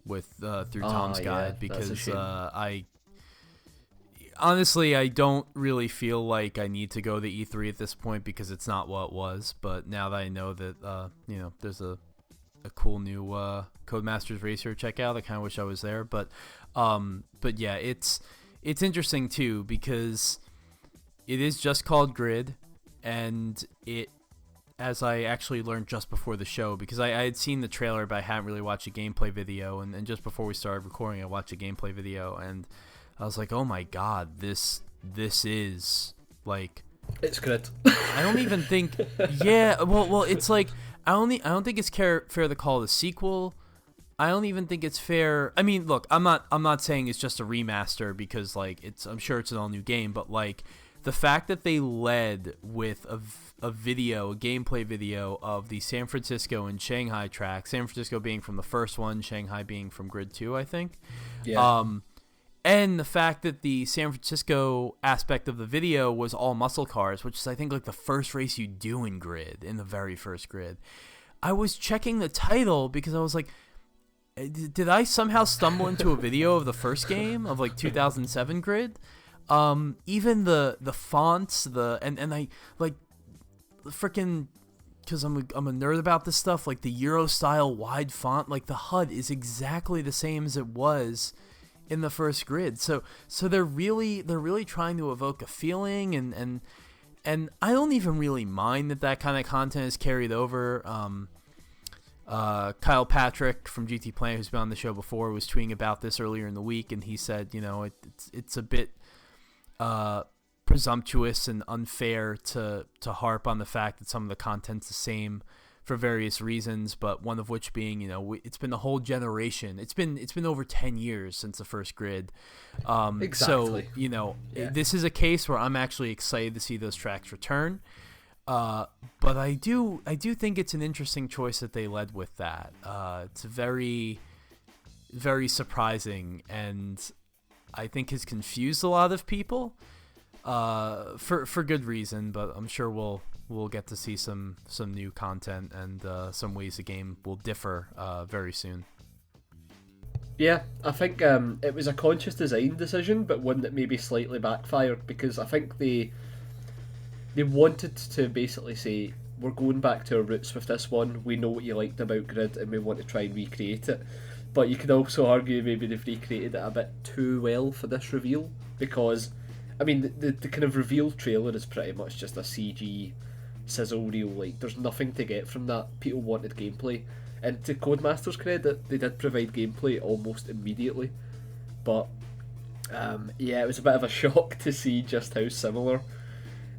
with through Tom's Guide, because I honestly, I don't really feel like I need to go to E3 at this point because it's not what it was. But now that I know that there's a cool new Codemasters race here to check out, I kind of wish I was there. But yeah, it's interesting too, because it is just called Grid, and it, as I actually learned just before the show, because I had seen the trailer but I hadn't really watched a gameplay video, and just before we started recording I watched a gameplay video and I was like, oh my god, this is like, it's Grid. I don't even think well it's like, I don't think it's fair to call it a sequel. I don't even think it's fair. I mean, look, I'm not saying it's just a remaster, because like I'm sure it's an all new game, but like the fact that they led with a gameplay video of the San Francisco and Shanghai track, San Francisco being from the first one, Shanghai being from Grid 2, I think. Yeah. And the fact that the San Francisco aspect of the video was all muscle cars, which is, I think, like the first race you do in Grid, in the very first Grid. I was checking the title because I was like, did I somehow stumble into a video of the first game of like 2007 Grid? Even the fonts, and I like freaking, because I'm a nerd about this stuff, like the Euro style wide font, like the HUD is exactly the same as it was in the first Grid. So they're really trying to evoke a feeling, and I don't even really mind that kind of content is carried over. Kyle Patrick from GT Planet, who's been on the show before, was tweeting about this earlier in the week, and he said, it's a bit presumptuous and unfair to harp on the fact that some of the content's the same for various reasons, but one of which being, it's been a whole generation. It's been over 10 years since the first Grid. Exactly. So, this is a case where I'm actually excited to see those tracks return. But I do think it's an interesting choice that they led with that. It's very, very surprising, and I think has confused a lot of people, for good reason. But I'm sure we'll get to see some new content and some ways the game will differ very soon. Yeah, I think it was a conscious design decision, but one that maybe slightly backfired, because I think they wanted to basically say, we're going back to our roots with this one. We know what you liked about Grid, and we want to try and recreate it. But you could also argue maybe they've recreated it a bit too well for this reveal, because, I mean, the kind of reveal trailer is pretty much just a CG sizzle reel. Like, there's nothing to get from that. People wanted gameplay, and to Codemasters' credit, they did provide gameplay almost immediately. But it was a bit of a shock to see just how similar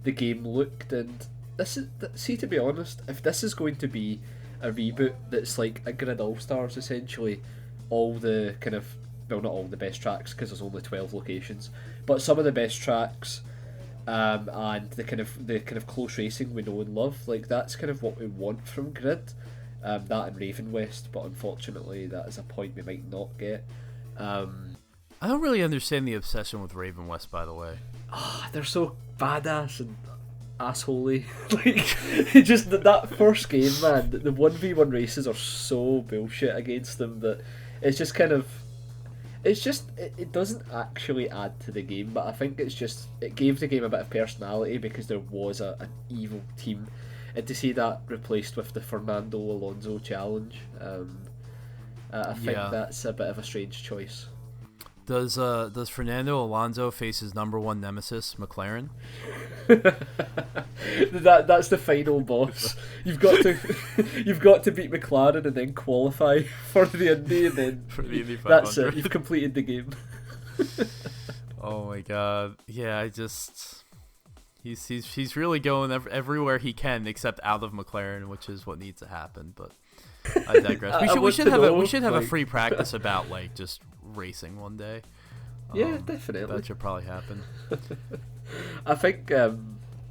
the game looked. And to be honest, if this is going to be a reboot that's like a Grid All-Stars, essentially, all the kind of, well, not all the best tracks, because there's only 12 locations, but some of the best tracks, and the kind of close racing we know and love, like, that's kind of what we want from Grid. That and Raven West, but unfortunately that is a point we might not get. I don't really understand the obsession with Raven West, by the way. They're so badass and assholey. Like, just that first game, man, the 1v1 races are so bullshit against them that it's just kind of, it doesn't actually add to the game, but I think it gave the game a bit of personality because there was an evil team, and to see that replaced with the Fernando Alonso challenge, I think that's a bit of a strange choice. Does Fernando Alonso face his number one nemesis, McLaren? That's the final boss. You've got to beat McLaren and then qualify for the Indy, and then for the Indy 500. That's it. You've completed the game. Oh my god! Yeah, he's really going everywhere he can except out of McLaren, which is what needs to happen. But I digress. We want should to have know, we should have a like- free practice about like just racing one day. Yeah, definitely. That should probably happen. I think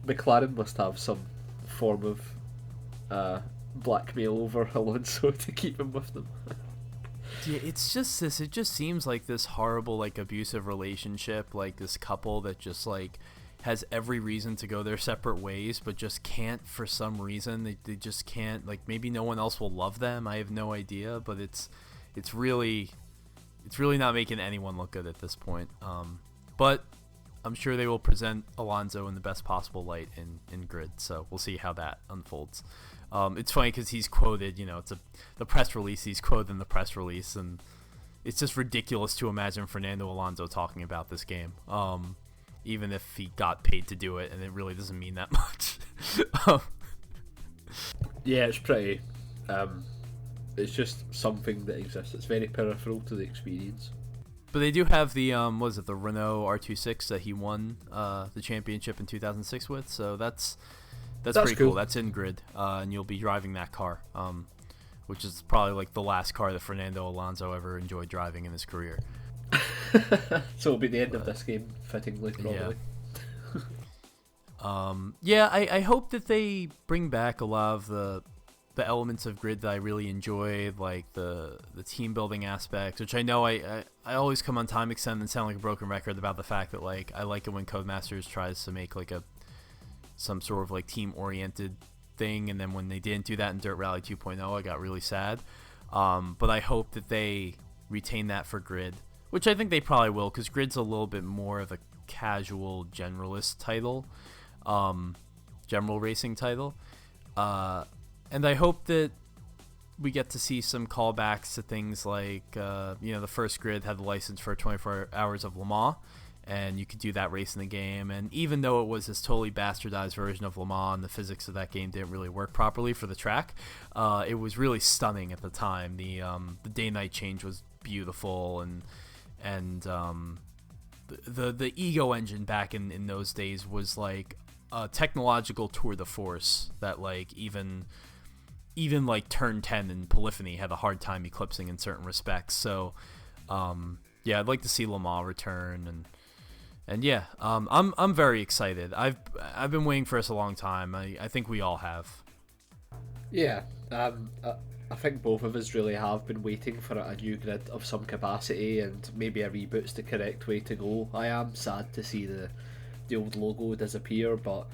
McLaren must have some form of blackmail over Alonso to keep him with them. Yeah, it's just this. It just seems like this horrible, like, abusive relationship, like this couple that just like has every reason to go their separate ways, but just can't for some reason. They just can't. Like, maybe no one else will love them. I have no idea, but it's really not making anyone look good at this point. But I'm sure they will present Alonso in the best possible light in Grid, so we'll see how that unfolds. It's funny because he's quoted, it's the press release, he's quoted in the press release, and it's just ridiculous to imagine Fernando Alonso talking about this game, even if he got paid to do it, and it really doesn't mean that much. Yeah, it's pretty. It's just something that exists. It's very peripheral to the experience. But they do have the the Renault R26 that he won the championship in 2006 with, so that's pretty cool. That's in Grid, and you'll be driving that car, which is probably like the last car that Fernando Alonso ever enjoyed driving in his career. So it'll be the end of this game, fittingly, probably. Yeah. I hope that they bring back a lot of the elements of Grid that I really enjoyed, like the team building aspects, which I know I always come on Time Extend and sound like a broken record about the fact that like I like it when Codemasters tries to make like some sort of like team oriented thing, and then when they didn't do that in Dirt Rally 2.0, I got really sad. But I hope that they retain that for Grid, which I think they probably will, because Grid's a little bit more of a casual generalist title, general racing title. And I hope that we get to see some callbacks to things like, the first Grid had the license for 24 Hours of Le Mans, and you could do that race in the game. And even though it was this totally bastardized version of Le Mans, and the physics of that game didn't really work properly for the track, it was really stunning at the time. The day-night change was beautiful, and the Ego engine back in those days was like a technological tour de force that like even like Turn 10 and Polyphony had a hard time eclipsing in certain respects. So yeah, I'd like to see Le Mans return, and yeah, I'm very excited. I've been waiting for this a long time. I think we all have. Yeah, I think both of us really have been waiting for a new Grid of some capacity, and maybe a reboot's the correct way to go. I am sad to see the old logo disappear, but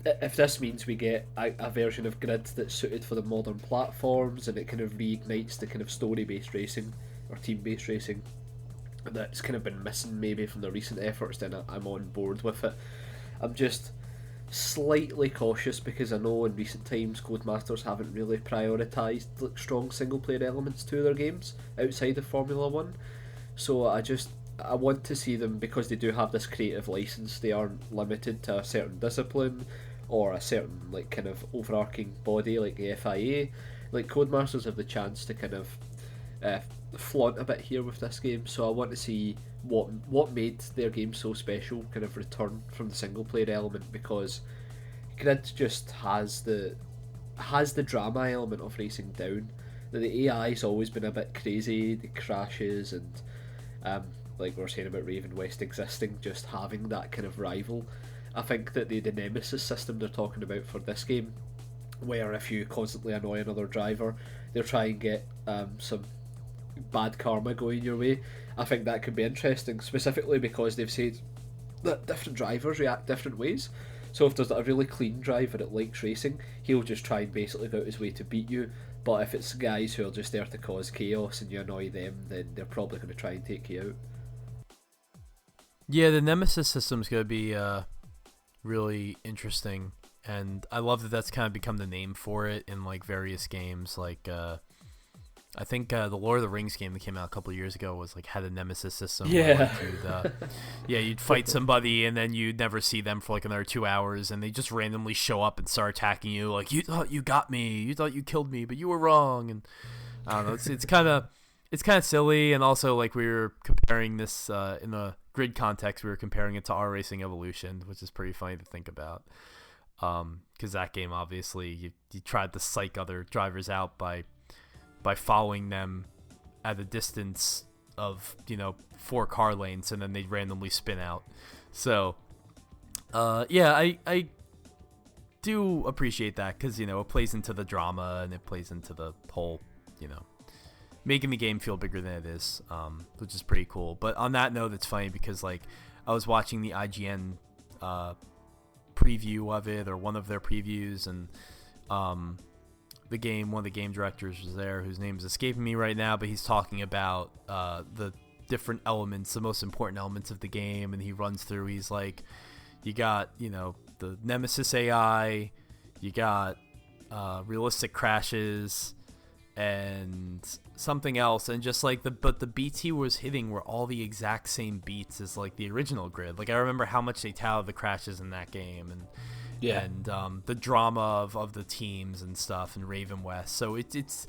if this means we get a version of Grid that's suited for the modern platforms, and it kind of reignites the kind of story-based racing or team-based racing that's kind of been missing maybe from the recent efforts, then I'm on board with it. I'm just slightly cautious because I know in recent times Codemasters haven't really prioritised like strong single player elements to their games outside of Formula 1, so I want to see them, because they do have this creative license, they aren't limited to a certain discipline or a certain like kind of overarching body like the FIA. Like Codemasters have the chance to kind of flaunt a bit here with this game, so I want to see what made their game so special kind of return from the single player element, because Grid just has the drama element of racing down. The AI's always been a bit crazy, the crashes, and like we were saying about Raven West existing, just having that kind of rival. I think that the Nemesis system they're talking about for this game, where if you constantly annoy another driver, they'll try and get some bad karma going your way. I think that could be interesting, specifically because they've said that different drivers react different ways. So if there's a really clean driver that likes racing, he'll just try and basically go out his way to beat you. But if it's guys who are just there to cause chaos and you annoy them, then they're probably going to try and take you out. Yeah, the Nemesis system's going to be really interesting, and I love that that's kind of become the name for it in like various games. Like I think the Lord of the Rings game that came out a couple of years ago was like had a Nemesis system. Yeah. Where, like, you'd fight somebody and then you'd never see them for like another 2 hours, and they just randomly show up and start attacking you. Like, you thought you got me, you thought you killed me, but you were wrong. And I don't know, it's kind of silly, and also like we were comparing this in the Grid context, we were comparing it to R Racing Evolution, which is pretty funny to think about. Because that game, obviously, you tried to psych other drivers out by by following them at a distance of 4 car lanes, and then they'd randomly spin out. So yeah, I do appreciate that, because it plays into the drama, and it plays into the whole making the game feel bigger than it is, which is pretty cool. But on that note, it's funny because like I was watching the IGN preview of it, or one of their previews, and one of the game directors was there, whose name is escaping me right now, but he's talking about the different elements, the most important elements of the game, and he runs through. He's like, you got the Nemesis AI, you got realistic crashes, and something else, and just like but the beats he was hitting were all the exact same beats as like the original Grid. Like I remember how much they touted the crashes in that game, and the drama of the teams and stuff, and Raven West. So it's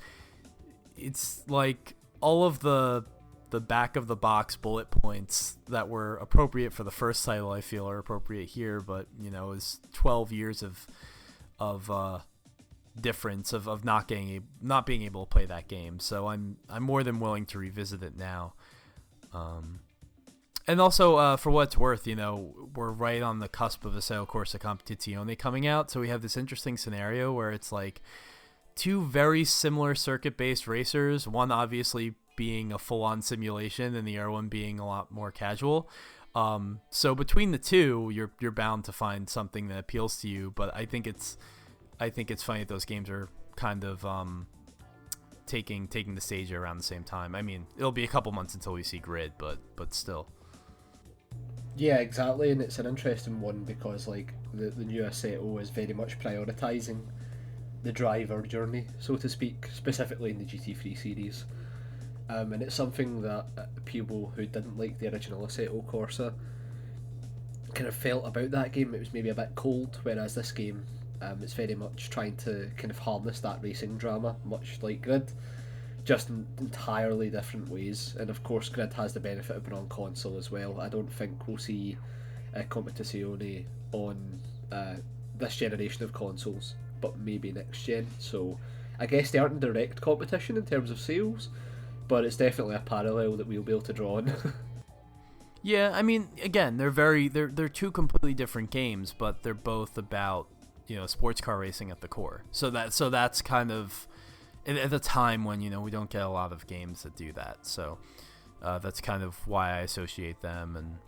like all of the back of the box bullet points that were appropriate for the first title, I feel, are appropriate here. But it's 12 years of difference of not being able to play that game. So I'm more than willing to revisit it now. And also, for what it's worth, we're right on the cusp of Assetto Corsa Competizione coming out, so we have this interesting scenario where it's like 2 very similar circuit-based racers, one obviously being a full-on simulation and the other one being a lot more casual. So between the two, you're bound to find something that appeals to you. But I think it's funny that those games are kind of taking the stage around the same time. I mean, it'll be a couple months until we see Grid, but still. Yeah, exactly, and it's an interesting one because like the new Assetto is very much prioritising the driver journey, so to speak, specifically in the GT3 series. And it's something that people who didn't like the original Assetto Corsa kind of felt about that game. It was maybe a bit cold, whereas this game, it's very much trying to kind of harness that racing drama, much like Grid, just in entirely different ways. And of course, Grid has the benefit of being on console as well. I don't think we'll see Competizione on this generation of consoles, but maybe next gen. So I guess they aren't in direct competition in terms of sales, but it's definitely a parallel that we'll be able to draw on. Yeah, I mean, again, they're 2 completely different games, but they're both about sports car racing at the core. So that's kind of at the time when we don't get a lot of games that do that. So that's kind of why I associate them,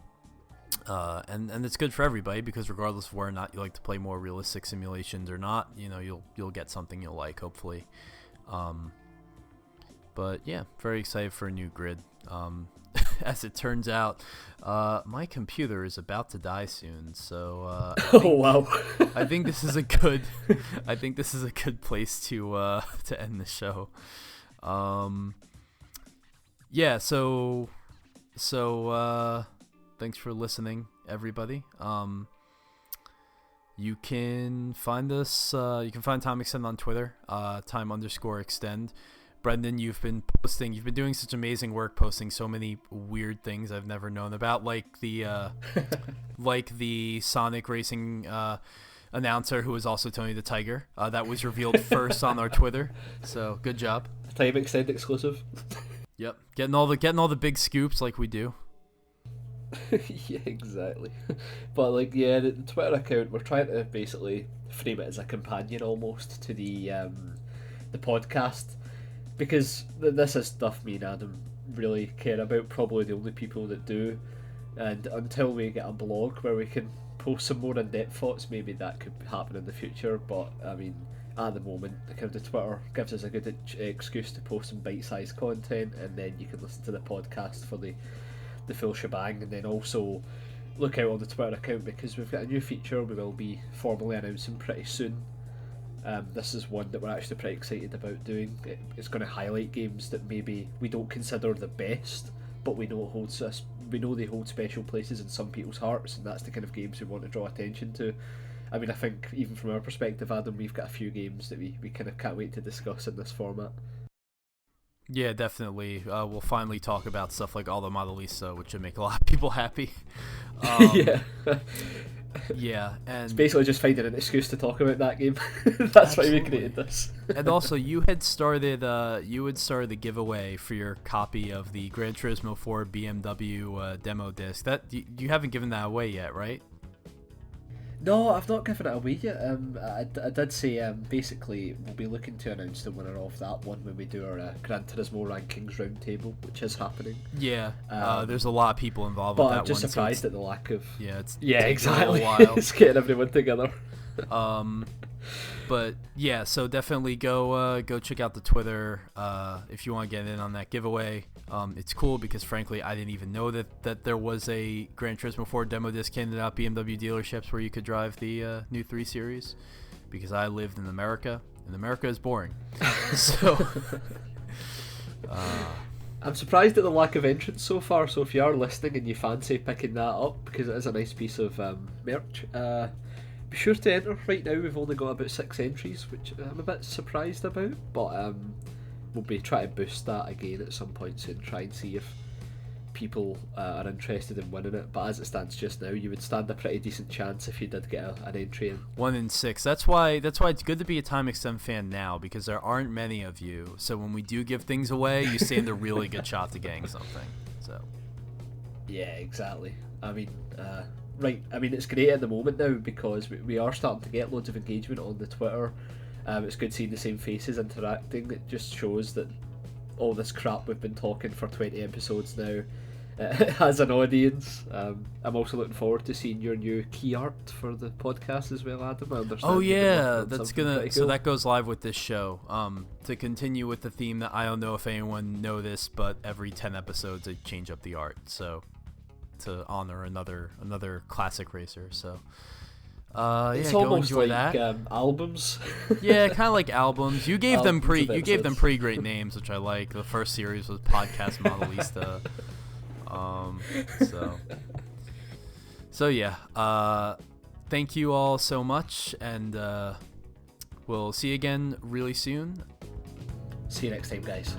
and it's good for everybody, because regardless of whether or not you like to play more realistic simulations or not, you'll get something you'll like, hopefully. But yeah, very excited for a new Grid. As it turns out, my computer is about to die soon, so wow. I think this is a good place to end the show. Yeah, so thanks for listening, everybody. You can find us. You can find Time Extend on Twitter, time_extend. Brendan, you've been doing such amazing work, posting so many weird things I've never known about, like the Sonic Racing announcer who was also Tony the Tiger. That was revealed first on our Twitter, so good job. Time Extend exclusive. Yep, getting all the big scoops like we do. Yeah, exactly. But like, yeah, the Twitter account, we're trying to basically frame it as a companion almost to the podcast. Because this is stuff me and Adam really care about, probably the only people that do. And until we get a blog where we can post some more in-depth thoughts, maybe that could happen in the future. But I mean, at the moment, the Twitter gives us a good excuse to post some bite-sized content, and then you can listen to the podcast for the full shebang. And then also look out on the Twitter account, because we've got a new feature we will be formally announcing pretty soon. This is one that we're actually pretty excited about doing. It's going to highlight games that maybe we don't consider the best, but we know they hold special places in some people's hearts, and that's the kind of games we want to draw attention to. I mean, I think even from our perspective, Adam, we've got a few games that we kind of can't wait to discuss in this format. Yeah, definitely. We'll finally talk about stuff like All the Modelista, which would make a lot of people happy. Yeah. Yeah, and It's basically just finding an excuse to talk about that game. That's why we created this. And also, you had started the giveaway for your copy of the Gran Turismo 4 BMW demo disc. That you haven't given that away yet, right? No, I've not given it away yet. I did say basically we'll be looking to announce the winner of that one when we do our Gran Turismo rankings roundtable, which is happening. Yeah, there's a lot of people involved with that one. But I'm just surprised at the lack of. Yeah, exactly. A while. It's getting everyone together. But yeah, so definitely go check out the Twitter if you want to get in on that giveaway. It's cool because frankly I didn't even know that there was a Gran Turismo 4 demo disc handed out BMW dealerships where you could drive the new 3 Series, because I lived in America and America is boring. So I'm surprised at the lack of entrants so far. So if you are listening and you fancy picking that up, because it is a nice piece of merch, be sure to enter. Right now we've only got about 6 entries, which I'm a bit surprised about, but we'll be trying to boost that again at some point soon, try and see if people are interested in winning it. But as it stands just now, you would stand a pretty decent chance if you did get an entry in. 1 in 6. That's why it's good to be a Time Extend fan now, because there aren't many of you. So when we do give things away, you stand a really good shot to getting something. So yeah, exactly. I mean, it's great at the moment now because we are starting to get loads of engagement on the Twitter. It's good seeing the same faces interacting. It just shows that all this crap we've been talking for 20 episodes now has an audience. I'm also looking forward to seeing your new key art for the podcast as well, Adam. I understand. Oh yeah, cool. So that goes live with this show. To continue with the theme that I don't know if anyone know this, but every 10 episodes I change up the art. So to honor another classic racer. So it's go almost enjoy like that. Albums. Yeah, kind of like albums. You gave them episodes. pretty great names, which I like. The first series was Podcast Modelista. So yeah. Thank you all so much, and we'll see you again really soon. See you next time, guys.